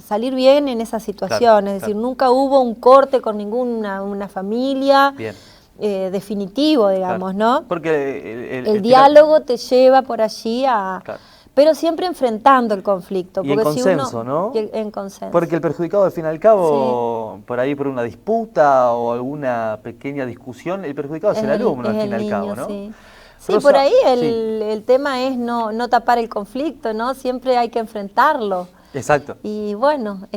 salir bien en esa situación. Claro, es decir, claro. nunca hubo un corte con ninguna una familia. Bien. Definitivo, digamos, Claro. ¿no? Porque El diálogo te lleva por allí a... Claro. Pero siempre enfrentando el conflicto. Y en porque consenso, ¿no? En consenso. Porque el perjudicado, al fin y al cabo, por ahí por una disputa o alguna pequeña discusión, el perjudicado es el alumno, al es fin y el al cabo, niño, ¿no? sí. Sí, Rosa, por ahí sí. el tema es no tapar el conflicto, ¿no? Siempre hay que enfrentarlo. Exacto. Y bueno,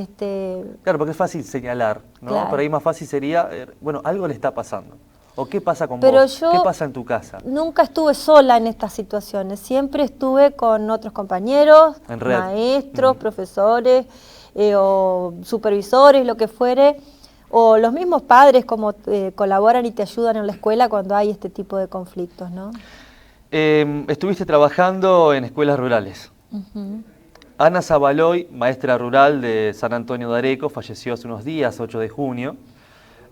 Claro, porque es fácil señalar, ¿no? Claro. Por ahí más fácil sería, bueno, algo le está pasando. ¿O qué pasa con Pero vos? yo ¿Qué pasa en tu casa? nunca estuve sola en estas situaciones, siempre estuve con otros compañeros, En red. maestros, profesores o supervisores, lo que fuere, o los mismos padres como colaboran y te ayudan en la escuela cuando hay este tipo de conflictos, ¿no? Estuviste trabajando en escuelas rurales. Ujú. Ana Zabaloy, maestra rural de San Antonio de Areco, falleció hace unos días, 8 de junio.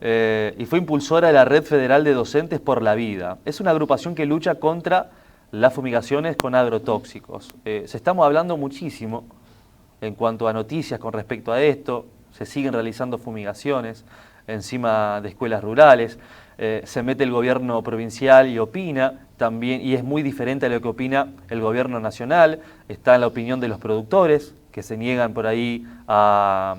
Y fue impulsora de la Red Federal de Docentes por la Vida. Es una agrupación que lucha contra las fumigaciones con agrotóxicos. Se estamos hablando muchísimo en cuanto a noticias con respecto a esto. Se siguen realizando fumigaciones encima de escuelas rurales. Se mete el gobierno provincial y opina también, y es muy diferente a lo que opina el gobierno nacional. Está en la opinión de los productores, que se niegan por ahí a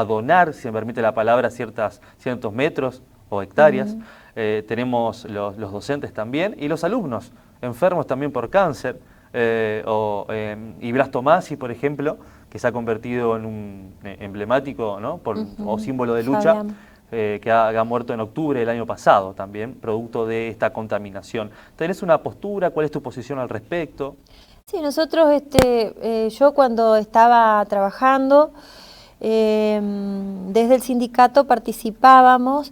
donar, si me permite la palabra, ciertos metros o hectáreas. Tenemos los docentes también y los alumnos, enfermos también por cáncer. Y Blas Tomasi, por ejemplo, que se ha convertido en un emblemático, ¿no? O símbolo de lucha, que ha muerto en octubre del año pasado también, producto de esta contaminación. ¿Tenés una postura? ¿Cuál es tu posición al respecto? Sí, nosotros, yo cuando estaba trabajando, desde el sindicato participábamos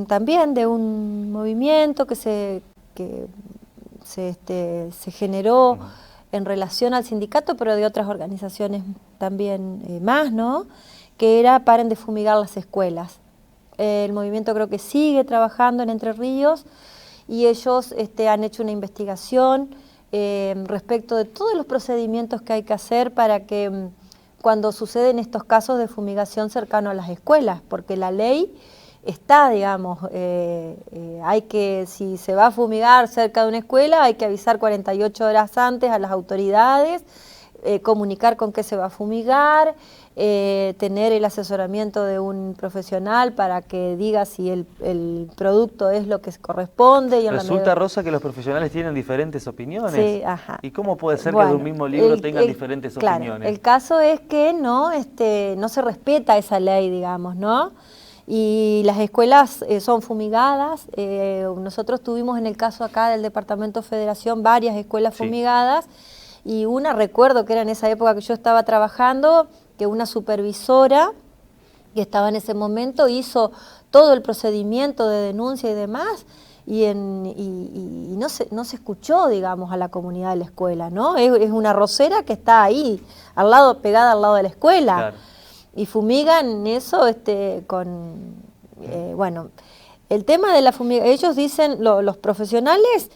también de un movimiento que se generó en relación al sindicato, pero de otras organizaciones también más, ¿no? Que era Paren de Fumigar las Escuelas. El movimiento creo que sigue trabajando en Entre Ríos, y ellos han hecho una investigación respecto de todos los procedimientos que hay que hacer para que cuando suceden estos casos de fumigación cercano a las escuelas, porque la ley está, digamos, si se va a fumigar cerca de una escuela, hay que avisar 48 horas antes a las autoridades, comunicar con qué se va a fumigar, tener el asesoramiento de un profesional para que diga si el producto es lo que corresponde. Y Resulta, Rosa, que los profesionales tienen diferentes opiniones. Sí, ajá. ¿Y cómo puede ser que de un mismo libro tengan diferentes claro, opiniones? El caso es que no se respeta esa ley, digamos, ¿no? Y las escuelas son fumigadas. Nosotros tuvimos en el caso acá del Departamento Federación varias escuelas fumigadas, y recuerdo que era en esa época que yo estaba trabajando, que una supervisora que estaba en ese momento hizo todo el procedimiento de denuncia y demás, y no se escuchó, digamos, a la comunidad de la escuela, ¿no? Es una arrocera que está ahí, pegada al lado de la escuela. Claro. Y fumigan eso El tema de la fumigación, ellos dicen, los profesionales,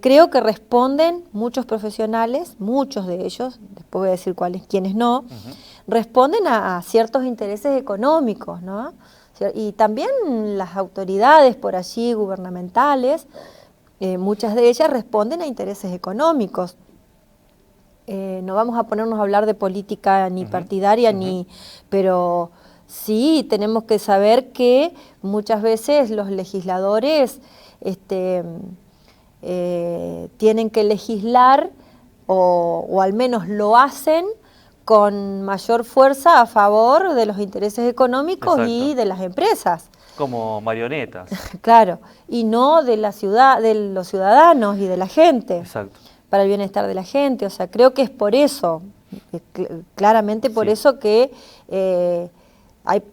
creo que responden, muchos profesionales, muchos de ellos, después voy a decir quiénes no, responden a ciertos intereses económicos, ¿no? Y también las autoridades por allí gubernamentales, muchas de ellas responden a intereses económicos. No vamos a ponernos a hablar de política ni partidaria, pero sí tenemos que saber que muchas veces los legisladores tienen que legislar o al menos lo hacen con mayor fuerza a favor de los intereses económicos y de las empresas. Como marionetas. Claro, y no de la ciudad, de los ciudadanos y de la gente. Exacto. Para el bienestar de la gente. O sea, creo que es por eso, claramente por eso que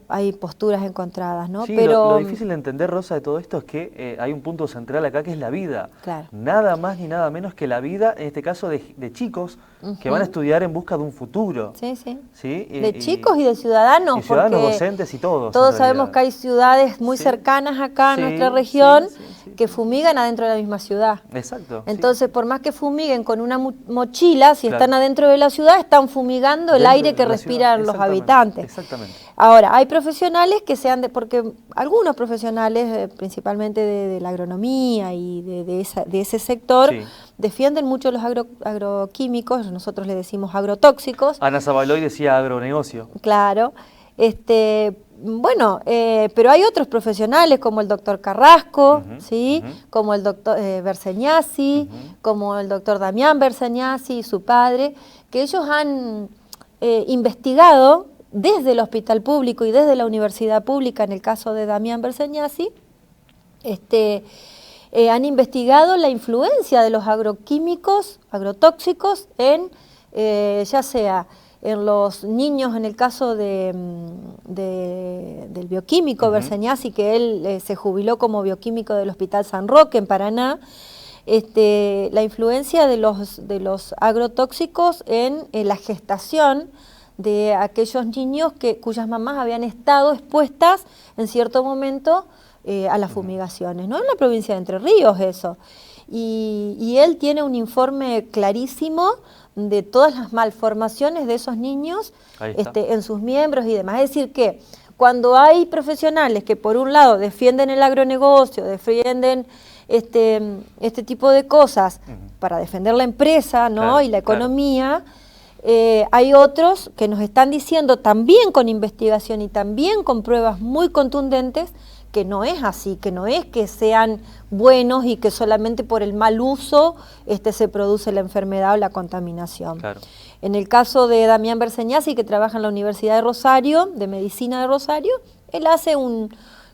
hay posturas encontradas, ¿no? Sí, pero lo difícil de entender, Rosa, de todo esto es que hay un punto central acá que es la vida. Claro. Nada más ni nada menos que la vida, en este caso de chicos que van a estudiar en busca de un futuro. Sí, sí. ¿Sí? De chicos y de ciudadanos. Y ciudadanos, porque docentes y todos. Todos sabemos que hay ciudades muy cercanas acá en nuestra región que fumigan adentro de la misma ciudad. Exacto. Entonces, por más que fumiguen con una mochila, si están adentro de la ciudad, están fumigando el aire que respiran los habitantes. Exactamente. Ahora, hay profesionales que sean porque algunos profesionales, principalmente de la agronomía y de ese sector, defienden mucho los agroquímicos, nosotros le decimos agrotóxicos. Ana Zabaloy decía agronegocio. Claro. Bueno, pero hay otros profesionales como el doctor Carrasco, ¿sí? Como el doctor Berseñasi, como el doctor Damián Berseñasi y su padre, que ellos han investigado desde el hospital público y desde la universidad pública, en el caso de Damián Berseñasi, han investigado la influencia de los agroquímicos, agrotóxicos, en ya sea en los niños, en el caso del bioquímico Berseñasi, que él se jubiló como bioquímico del Hospital San Roque en Paraná, la influencia de los agrotóxicos en la gestación de aquellos niños cuyas mamás habían estado expuestas en cierto momento a las fumigaciones, ¿no? En la provincia de Entre Ríos eso. Y él tiene un informe clarísimo de todas las malformaciones de esos niños en sus miembros y demás. Es decir que cuando hay profesionales que por un lado defienden el agronegocio, defienden este tipo de cosas para defender la empresa, ¿no? Claro, y la economía, hay otros que nos están diciendo también con investigación y también con pruebas muy contundentes que no es así, que no es que sean buenos y que solamente por el mal uso se produce la enfermedad o la contaminación. Claro. En el caso de Damián Berseñasi, que trabaja en la Universidad de Rosario, de Medicina de Rosario, él hace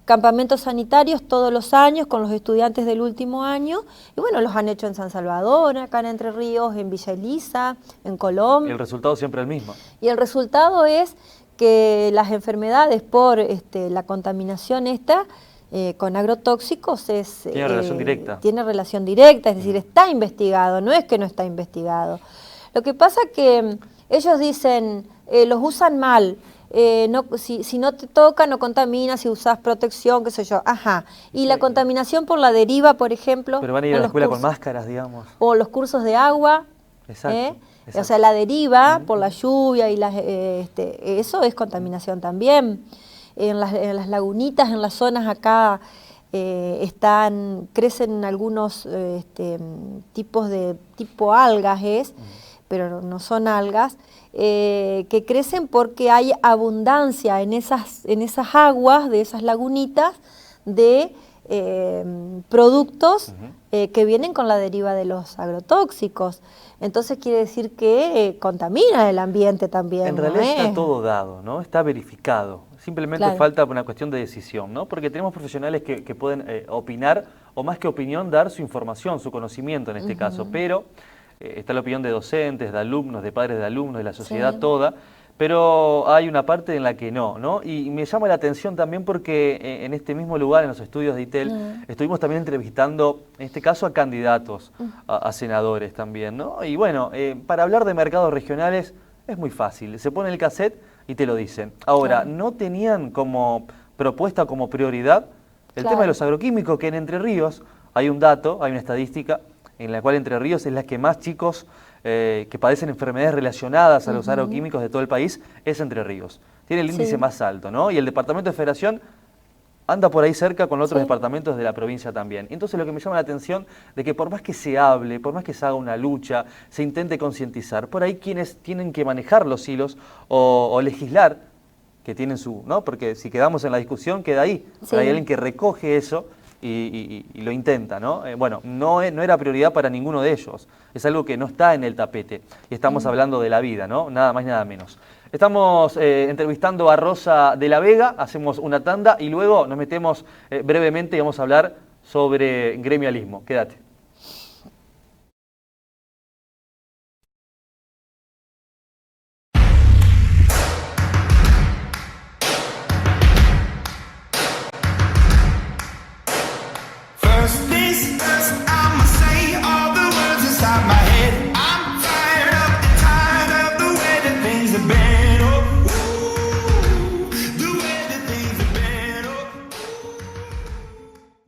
campamentos sanitarios todos los años con los estudiantes del último año, y bueno, los han hecho en San Salvador, acá en Entre Ríos, en Villa Elisa, en Colón. Y el resultado siempre es el mismo. Y el resultado es que las enfermedades por la contaminación con agrotóxicos tiene relación directa. Tiene relación directa, es decir, está investigado, no es que no está investigado. Lo que pasa que ellos dicen, los usan mal, si no te toca, no contamina, si usas protección, qué sé yo, Y la contaminación por la deriva, por ejemplo. Pero van a ir a la escuela con máscaras, digamos. O los cursos de agua. Exacto. O sea, la deriva por la lluvia y eso es contaminación también. En las lagunitas, en las zonas acá crecen algunos tipos de algas, pero no son algas, que crecen porque hay abundancia en esas aguas de esas lagunitas de productos que vienen con la deriva de los agrotóxicos. Entonces quiere decir que contamina el ambiente también. En realidad está todo dado, ¿no? Está verificado. Simplemente falta una cuestión de decisión, ¿no? Porque tenemos profesionales que pueden opinar, o más que opinión, dar su información, su conocimiento en este caso. Pero está la opinión de docentes, de alumnos, de padres de alumnos, de la sociedad toda. Pero hay una parte en la que no. Y me llama la atención también porque en este mismo lugar, en los estudios de ITEL, estuvimos también entrevistando, en este caso, a candidatos, a senadores también, ¿no? Y bueno, para hablar de mercados regionales es muy fácil. Se pone el cassette y te lo dicen. Ahora, ¿no tenían como propuesta, como prioridad, El Claro. tema de los agroquímicos, que en Entre Ríos hay un dato, hay una estadística, en la cual Entre Ríos es la que más chicos que padecen enfermedades relacionadas a los agroquímicos de todo el país, es Entre Ríos. Tiene el índice Sí. más alto, ¿no? Y el departamento de Federación anda por ahí cerca con otros Sí. departamentos de la provincia también. Entonces lo que me llama la atención de que por más que se hable, por más que se haga una lucha, se intente concientizar, por ahí quienes tienen que manejar los hilos o legislar, que tienen su, ¿no? Porque si quedamos en la discusión, queda ahí. Sí. Pero hay alguien que recoge eso y lo intenta, ¿no? Bueno, no era prioridad para ninguno de ellos. Es algo que no está en el tapete. Y estamos hablando de la vida, ¿no? Nada más, nada menos. Estamos entrevistando a Rosa de la Vega, hacemos una tanda y luego nos metemos brevemente y vamos a hablar sobre gremialismo. Quédate. First things first, I'ma say all the words inside my head. I'm fired up and tired of the way that things have been. Oh, ooh, the way that things have been. Oh.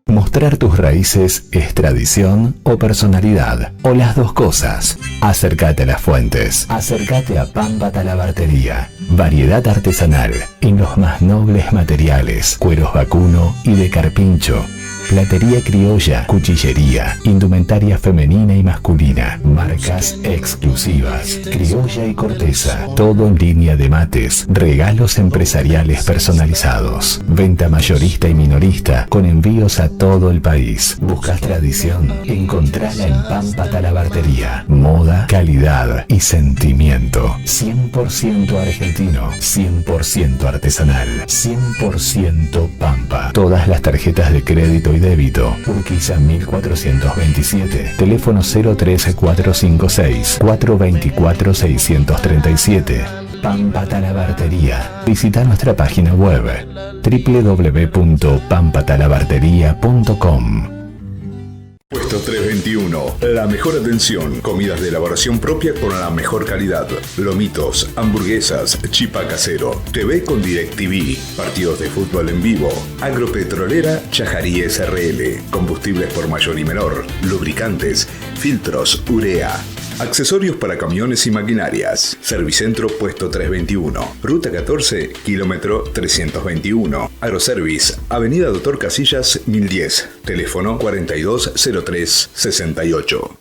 Mostrar tus raíces es tradición o personalidad, o las dos cosas. Acércate a las fuentes. Acércate a Pampa Talabartería. Variedad artesanal en los más nobles materiales, cueros vacuno y de carpincho. Platería criolla, cuchillería, indumentaria femenina y masculina, marcas exclusivas, criolla y corteza, todo en línea de mates, regalos empresariales personalizados, venta mayorista y minorista con envíos a todo el país. ¿Buscas tradición? Encontrala en Pampa Talabartería. Moda, calidad y sentimiento. 100% argentino, 100% artesanal, 100% Pampa. Todas las tarjetas de crédito y débito. Urquiza 1427. Teléfono 03456 424 637. Pampa Talabartería. Visita nuestra página web www.pampatalabartería.com. Puesto 321, la mejor atención, comidas de elaboración propia con la mejor calidad, lomitos, hamburguesas, chipa casero, TV con DirecTV, partidos de fútbol en vivo, agropetrolera Chajarí SRL, combustibles por mayor y menor, lubricantes, filtros, urea, accesorios para camiones y maquinarias. Servicentro Puesto 321, Ruta 14, kilómetro 321. Agroservice, Avenida Doctor Casillas 1010, teléfono 420368.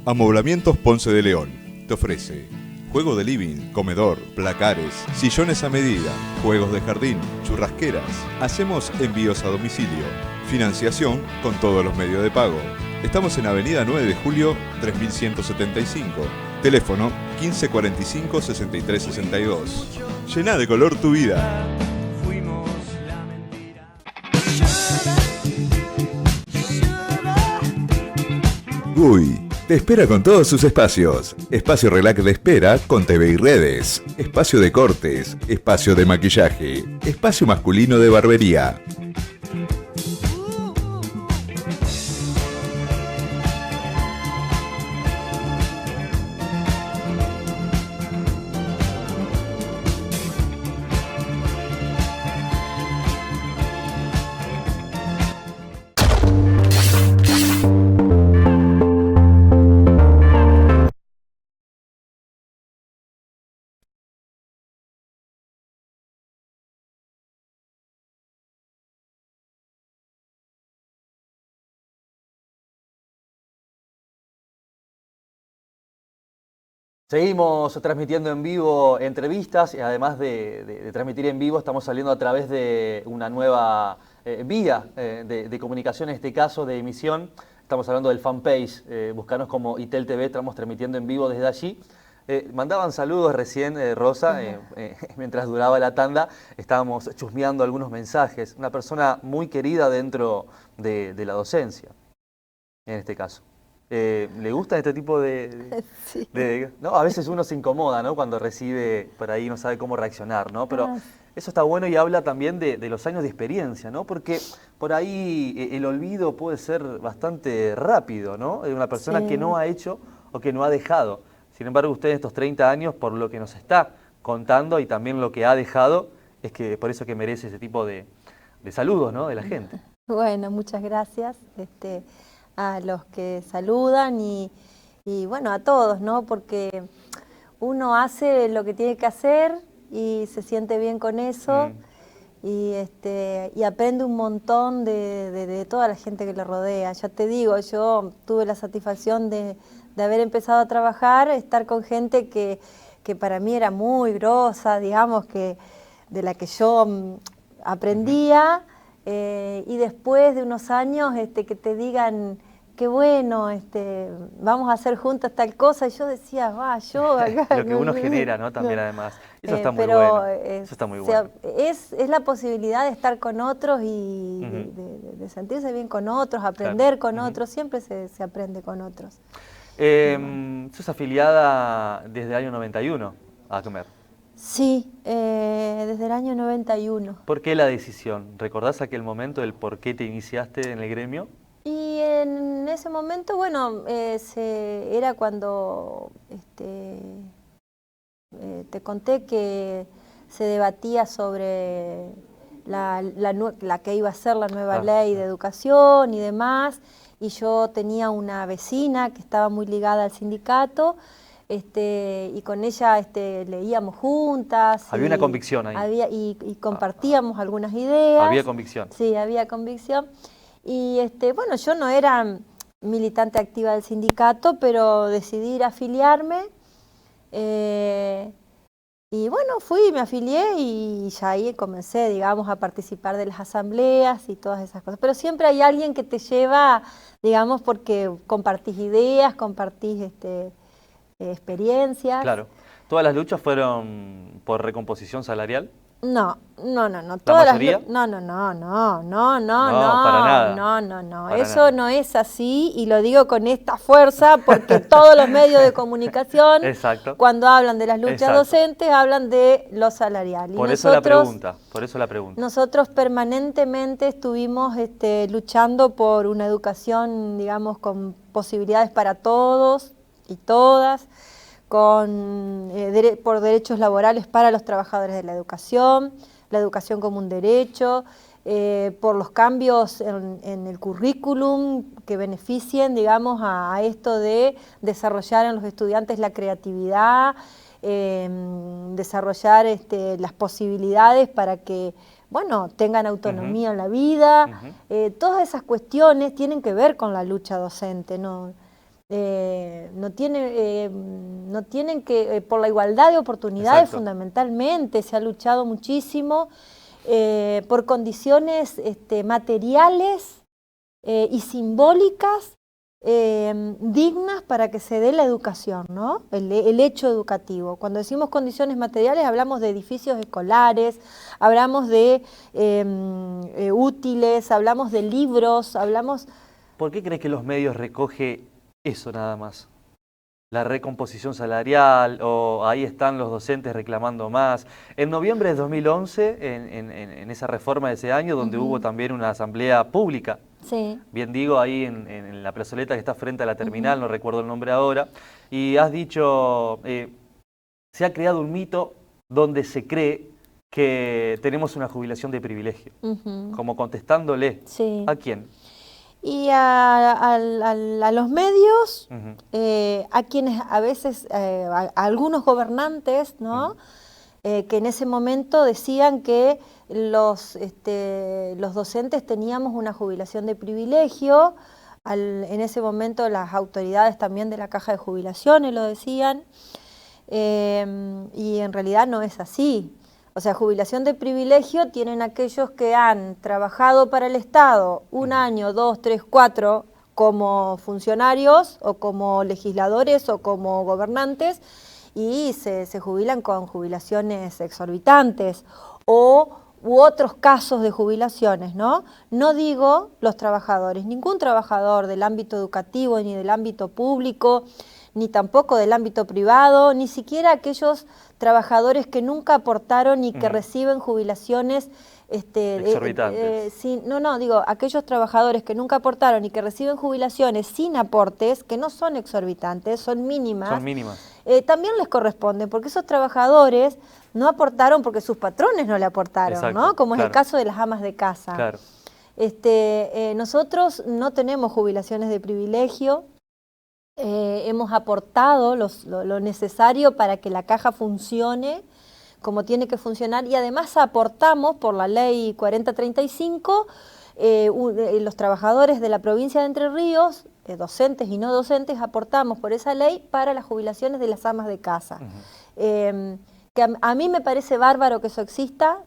Amoblamientos Ponce de León te ofrece juego de living, comedor, placares, sillones a medida, juegos de jardín, churrasqueras. Hacemos envíos a domicilio, financiación con todos los medios de pago. Estamos en Avenida 9 de Julio 3175, teléfono 1545 6362. Llena de color tu vida. GUI te espera con todos sus espacios. Espacio relax de espera con TV y redes. Espacio de cortes. Espacio de maquillaje. Espacio masculino de barbería. Seguimos transmitiendo en vivo entrevistas y además de transmitir en vivo estamos saliendo a través de una nueva vía de comunicación, en este caso de emisión. Estamos hablando del fanpage, buscanos como ITEL TV, estamos transmitiendo en vivo desde allí. Mandaban saludos recién, Rosa, mientras duraba la tanda, estábamos chusmeando algunos mensajes. Una persona muy querida dentro de la docencia, en este caso. ¿Le gusta este tipo Sí. no, a veces uno se incomoda, ¿no? Cuando recibe por ahí, no sabe cómo reaccionar, ¿no? Pero eso está bueno y habla también de los años de experiencia, ¿no? Porque por ahí el olvido puede ser bastante rápido, ¿no? De una persona que no ha hecho o que no ha dejado. Sin embargo, usted en estos 30 años, por lo que nos está contando y también lo que ha dejado, es que por eso que merece ese tipo de de saludos, ¿no?, de la gente. Bueno, muchas gracias a los que saludan y bueno, a todos, ¿no? Porque uno hace lo que tiene que hacer y se siente bien con eso y aprende un montón de toda la gente que le rodea. Ya te digo, yo tuve la satisfacción de haber empezado a trabajar, estar con gente que para mí era muy grosa, digamos, de la que yo aprendía, y después de unos años que te digan, qué bueno, vamos a hacer juntas tal cosa, y yo decía, yo acá... Lo que uno genera, ¿no?, también además. Eso está muy pero, bueno. Eso está muy bueno. Es la posibilidad de estar con otros y de sentirse bien con otros, aprender con otros, siempre se aprende con otros. Sos afiliada desde el año 91 a ACMER. Sí, desde el año 91. ¿Por qué la decisión? ¿Recordás aquel momento, el por qué te iniciaste en el gremio? Y en ese momento, bueno, era cuando te conté que se debatía sobre la que iba a ser la nueva ley de educación y demás, y yo tenía una vecina que estaba muy ligada al sindicato, y con ella leíamos juntas. Había una convicción ahí. Y compartíamos algunas ideas. Había convicción. Sí, había convicción. Y bueno, yo no era militante activa del sindicato, pero decidí ir a afiliarme. Y bueno, fui, me afilié y ya ahí comencé, digamos, a participar de las asambleas y todas esas cosas. Pero siempre hay alguien que te lleva, digamos, porque compartís ideas, compartís experiencias. Claro. ¿Todas las luchas fueron por recomposición salarial? No. ¿La Todas mayoría? No, para nada. No. Para Eso nada. no es así y lo digo con esta fuerza porque todos los medios de comunicación, Exacto. cuando hablan de las luchas Exacto. docentes, hablan de lo salarial. Por Y eso la pregunta. Nosotros permanentemente estuvimos luchando por una educación, digamos, con posibilidades para todos y todas, por derechos laborales para los trabajadores de la educación como un derecho, por los cambios en el currículum que beneficien, digamos, a esto de desarrollar en los estudiantes la creatividad, desarrollar las posibilidades para que, bueno, tengan autonomía en la vida. Todas esas cuestiones tienen que ver con la lucha docente, ¿no? No tienen que, por la igualdad de oportunidades. Exacto. Fundamentalmente, se ha luchado muchísimo por condiciones materiales y simbólicas dignas para que se dé la educación, ¿no? El hecho educativo. Cuando decimos condiciones materiales hablamos de edificios escolares, hablamos de útiles, hablamos de libros, hablamos... ¿Por qué crees que los medios recogen eso nada más? La recomposición salarial, o ahí están los docentes reclamando más. En noviembre de 2011, en esa reforma de ese año, donde hubo también una asamblea pública, bien digo, ahí en la plazoleta que está frente a la terminal, no recuerdo el nombre ahora, y has dicho, se ha creado un mito donde se cree que tenemos una jubilación de privilegio, como contestándole. ¿A quién? Y a los medios, a quienes a veces, a algunos gobernantes, ¿no? Que en ese momento decían que los docentes teníamos una jubilación de privilegio. En ese momento las autoridades también de la Caja de Jubilaciones lo decían, y en realidad no es así. O sea, jubilación de privilegio tienen aquellos que han trabajado para el Estado 1 año, 2, 3, 4 como funcionarios o como legisladores o como gobernantes y se jubilan con jubilaciones exorbitantes u otros casos de jubilaciones, ¿no? No digo los trabajadores, ningún trabajador del ámbito educativo ni del ámbito público ni tampoco del ámbito privado, ni siquiera aquellos trabajadores que nunca aportaron y que reciben jubilaciones exorbitantes. digo, aquellos trabajadores que nunca aportaron y que reciben jubilaciones sin aportes, que no son exorbitantes, son mínimas. Son mínimas. También les corresponde, porque esos trabajadores no aportaron porque sus patrones no le aportaron, Exacto, ¿no? Como es el claro. caso de las amas de casa. Claro. Nosotros no tenemos jubilaciones de privilegio, hemos aportado lo necesario para que la caja funcione como tiene que funcionar y además aportamos por la ley 4035, los trabajadores de la provincia de Entre Ríos, docentes y no docentes, aportamos por esa ley para las jubilaciones de las amas de casa. Que a mí me parece bárbaro que eso exista,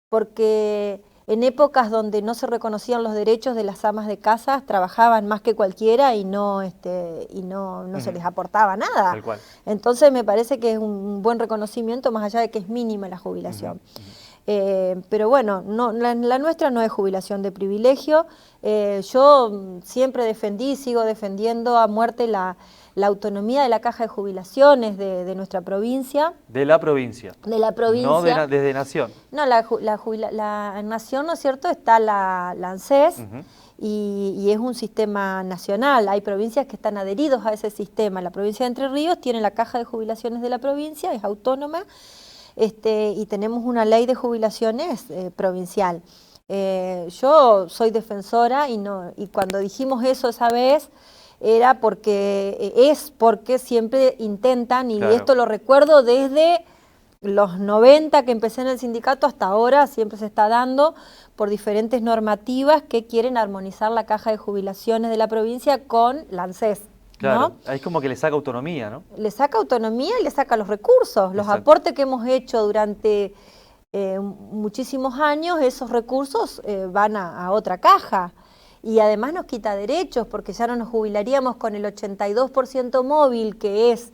porque en épocas donde no se reconocían los derechos de las amas de casa, trabajaban más que cualquiera y no se les aportaba nada. Tal cual. Entonces me parece que es un buen reconocimiento, más allá de que es mínima la jubilación. Pero bueno, la nuestra no es jubilación de privilegio. Yo siempre defendí y sigo defendiendo a muerte la autonomía de la caja de jubilaciones de nuestra provincia. De la provincia. De la provincia. No desde Nación. No, la Nación, ¿no es cierto?, está la ANSES y es un sistema nacional. Hay provincias que están adheridos a ese sistema. La provincia de Entre Ríos tiene la caja de jubilaciones de la provincia, es autónoma, y tenemos una ley de jubilaciones provincial. Yo soy defensora y cuando dijimos eso esa vez, era porque siempre intentan, y Claro. esto lo recuerdo desde los 90 que empecé en el sindicato hasta ahora, siempre se está dando por diferentes normativas que quieren armonizar la caja de jubilaciones de la provincia con la ANSES. Claro, ¿no? ahí es como que le saca autonomía, ¿no? Le saca autonomía y le saca los recursos, los Exacto. aportes que hemos hecho durante muchísimos años, esos recursos van a otra caja. Y además nos quita derechos, porque ya no nos jubilaríamos con el 82% móvil, que es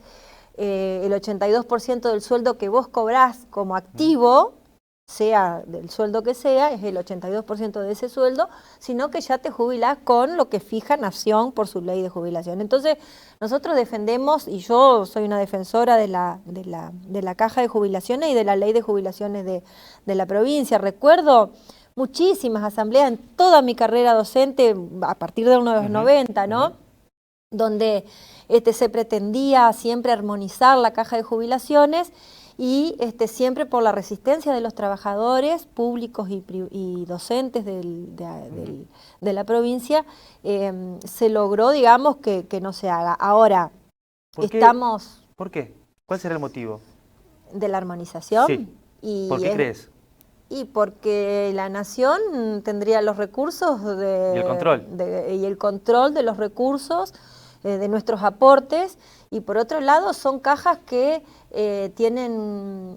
el 82% del sueldo que vos cobrás como activo, sea del sueldo que sea, es el 82% de ese sueldo, sino que ya te jubilás con lo que fija Nación por su ley de jubilación. Entonces, nosotros defendemos, y yo soy una defensora de la caja de jubilaciones y de la ley de jubilaciones de la provincia. Recuerdo muchísimas asambleas en toda mi carrera docente, a partir de los 90, ¿no? Donde se pretendía siempre armonizar la caja de jubilaciones y siempre por la resistencia de los trabajadores públicos y docentes de la provincia, se logró, digamos, que no se haga. Ahora, ¿Por qué? estamos ¿Por qué? ¿Cuál será el motivo? de la armonización. Sí. Y ¿Por qué crees? Y porque la Nación tendría los recursos Y el control. y el control de los recursos, de nuestros aportes, y por otro lado son cajas que tienen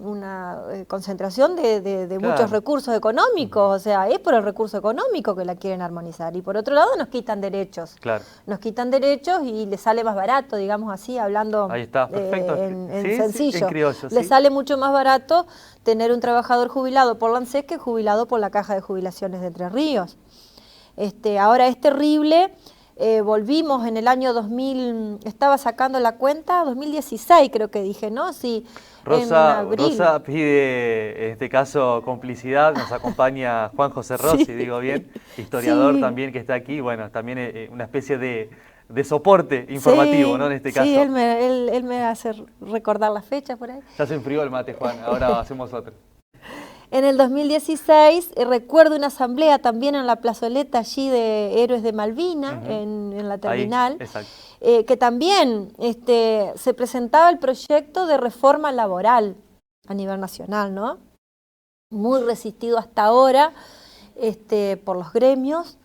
una concentración de Claro. muchos recursos económicos, o sea, es por el recurso económico que la quieren armonizar, y por otro lado nos quitan derechos. Claro. Nos quitan derechos y les sale más barato, digamos así, hablando Ahí está, perfecto. en Sí, sí, sencillo. en criollo, Les sí. sale mucho más barato tener un trabajador jubilado por la ANSES que jubilado por la Caja de Jubilaciones de Entre Ríos. Ahora es terrible. Volvimos en el año 2000, estaba sacando la cuenta, 2016 creo que dije, ¿no? Sí, en abril. Rosa pide, en este caso, complicidad. Nos acompaña Juan José Rossi, Sí. digo bien, historiador Sí. también que está aquí. Bueno, también una especie de soporte informativo, Sí, ¿no? En este caso. Sí, él me hace recordar las fechas por ahí. Ya se enfrió el mate, Juan. Ahora hacemos otro. En el 2016 recuerdo una asamblea también en la plazoleta allí de Héroes de Malvina, en la terminal, Ahí, exacto. que también se presentaba el proyecto de reforma laboral a nivel nacional, ¿no? Muy resistido hasta ahora por los gremios,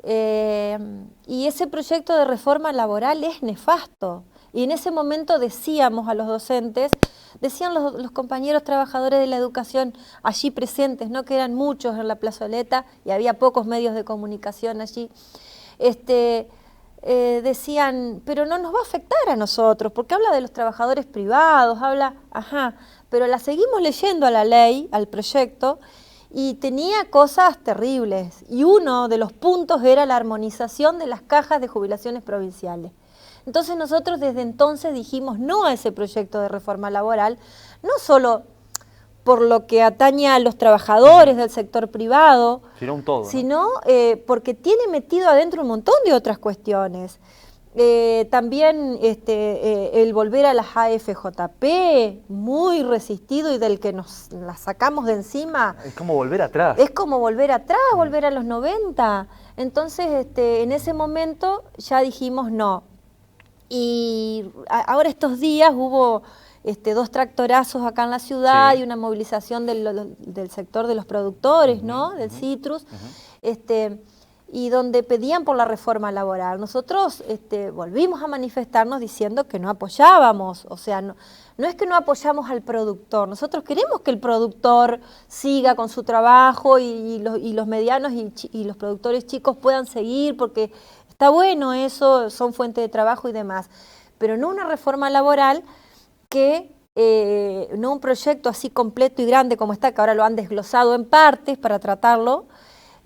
y ese proyecto de reforma laboral es nefasto. Y en ese momento decíamos a los docentes, decían los compañeros trabajadores de la educación allí presentes, ¿no?, que eran muchos en la plazoleta y había pocos medios de comunicación allí, decían, pero no nos va a afectar a nosotros, porque habla de los trabajadores privados, pero la seguimos leyendo a la ley, al proyecto, y tenía cosas terribles. Y uno de los puntos era la armonización de las cajas de jubilaciones provinciales. Entonces nosotros desde entonces dijimos no a ese proyecto de reforma laboral, no solo por lo que atañe a los trabajadores del sector privado, Sino un todo, ¿no? sino porque tiene metido adentro un montón de otras cuestiones. También el volver a las AFJP, muy resistido y del que nos la sacamos de encima. Es como volver atrás. Es como volver atrás, volver a los 90. Entonces, en ese momento ya dijimos no. Y ahora estos días hubo 2 tractorazos acá en la ciudad Sí. y una movilización del sector de los productores, ¿no? Del citrus, y donde pedían por la reforma laboral. Nosotros volvimos a manifestarnos diciendo que no apoyábamos, o sea, no es que no apoyamos al productor, nosotros queremos que el productor siga con su trabajo y los medianos y los productores chicos puedan seguir, porque está bueno eso, son fuente de trabajo y demás, pero no una reforma laboral que no un proyecto así completo y grande como está, que ahora lo han desglosado en partes para tratarlo,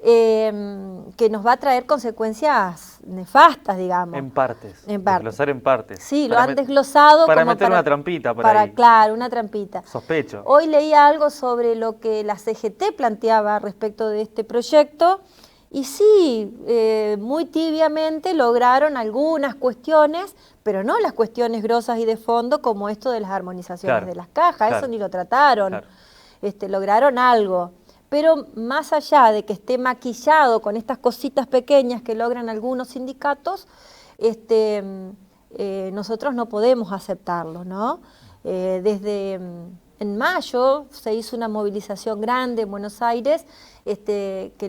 que nos va a traer consecuencias nefastas, digamos. En partes. En partes. Desglosar en partes. Sí, lo Para han desglosado para como meter una trampita por para ahí. Claro, una trampita. Sospecho. Hoy leía algo sobre lo que la CGT planteaba respecto de este proyecto y sí, muy tibiamente lograron algunas cuestiones, pero no las cuestiones grosas y de fondo como esto de las armonizaciones Claro, de las cajas, claro, eso ni lo trataron. claro. Lograron algo. Pero más allá de que esté maquillado con estas cositas pequeñas que logran algunos sindicatos, nosotros no podemos aceptarlo, ¿no? Desde en mayo se hizo una movilización grande en Buenos Aires, que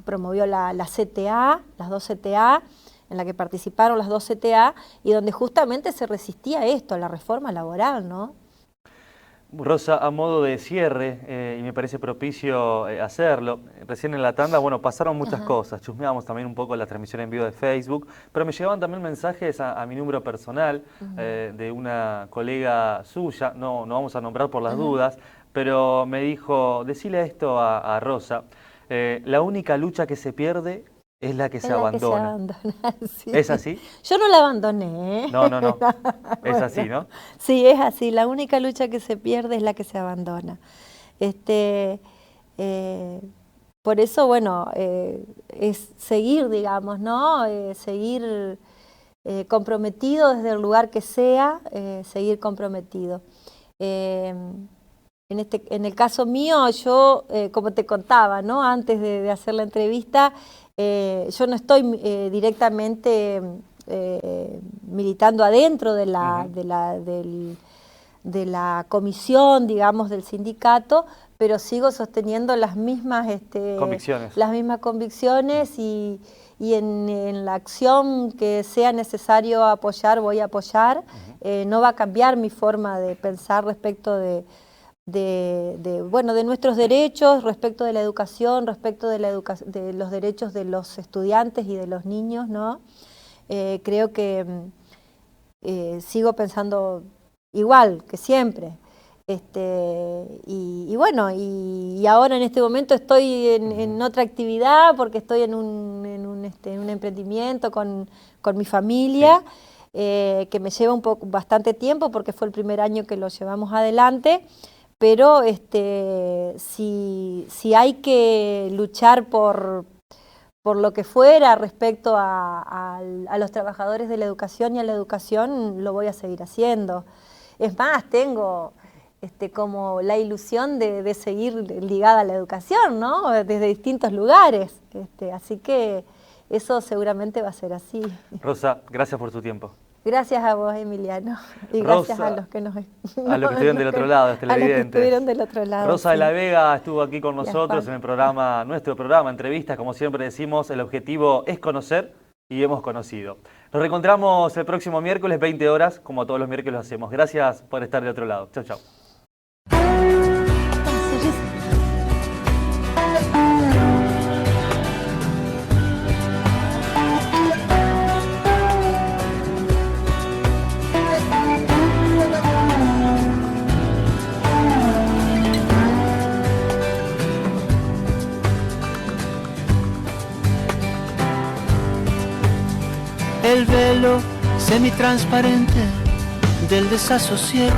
promovió la CTA, las 2 CTA, en la que participaron las 2 CTA, y donde justamente se resistía a esto, a la reforma laboral, ¿no? Rosa, a modo de cierre, y me parece propicio hacerlo, recién en la tanda, bueno, pasaron muchas cosas, chusmeamos también un poco la transmisión en vivo de Facebook, pero me llegaban también mensajes a mi número personal de una colega suya, no vamos a nombrar por las dudas, pero me dijo, decile esto a Rosa, la única lucha que se pierde es la que se abandona. Sí. ¿Es así? Yo no la abandoné, ¿eh? No. Es así, ¿no? Sí, es así. La única lucha que se pierde es la que se abandona. Por eso, bueno, es seguir, digamos, ¿no? Seguir comprometido desde el lugar que sea, seguir comprometido. En el caso mío, yo, como te contaba, ¿no? Antes de hacer la entrevista, yo no estoy directamente militando adentro de la comisión, digamos, del sindicato, pero sigo sosteniendo las mismas convicciones y en la acción que sea necesario apoyar, voy a apoyar. No va a cambiar mi forma de pensar respecto de nuestros derechos, respecto de la educación, respecto de los derechos de los estudiantes y de los niños, ¿no? Creo que sigo pensando igual que siempre. Y ahora en este momento estoy en otra actividad porque estoy en un emprendimiento con mi familia, que me lleva bastante tiempo porque fue el primer año que lo llevamos adelante. Pero si hay que luchar por lo que fuera respecto a los trabajadores de la educación y a la educación, lo voy a seguir haciendo. Es más, tengo como la ilusión de seguir ligada a la educación, ¿no? Desde distintos lugares. Así que eso seguramente va a ser así. Rosa, gracias por tu tiempo. Gracias a vos, Emiliano, y gracias Rosa, a los que nos... a los que estuvieron del otro lado, televidentes. A los que estuvieron del otro lado, Rosa de sí. la Vega estuvo aquí con nosotros Juan. en el programa, nuestro programa, entrevistas, como siempre decimos, el objetivo es conocer y hemos conocido. Nos reencontramos el próximo miércoles, 20 horas, como todos los miércoles lo hacemos. Gracias por estar del otro lado. Chau, chau. El velo semitransparente del desasosiego.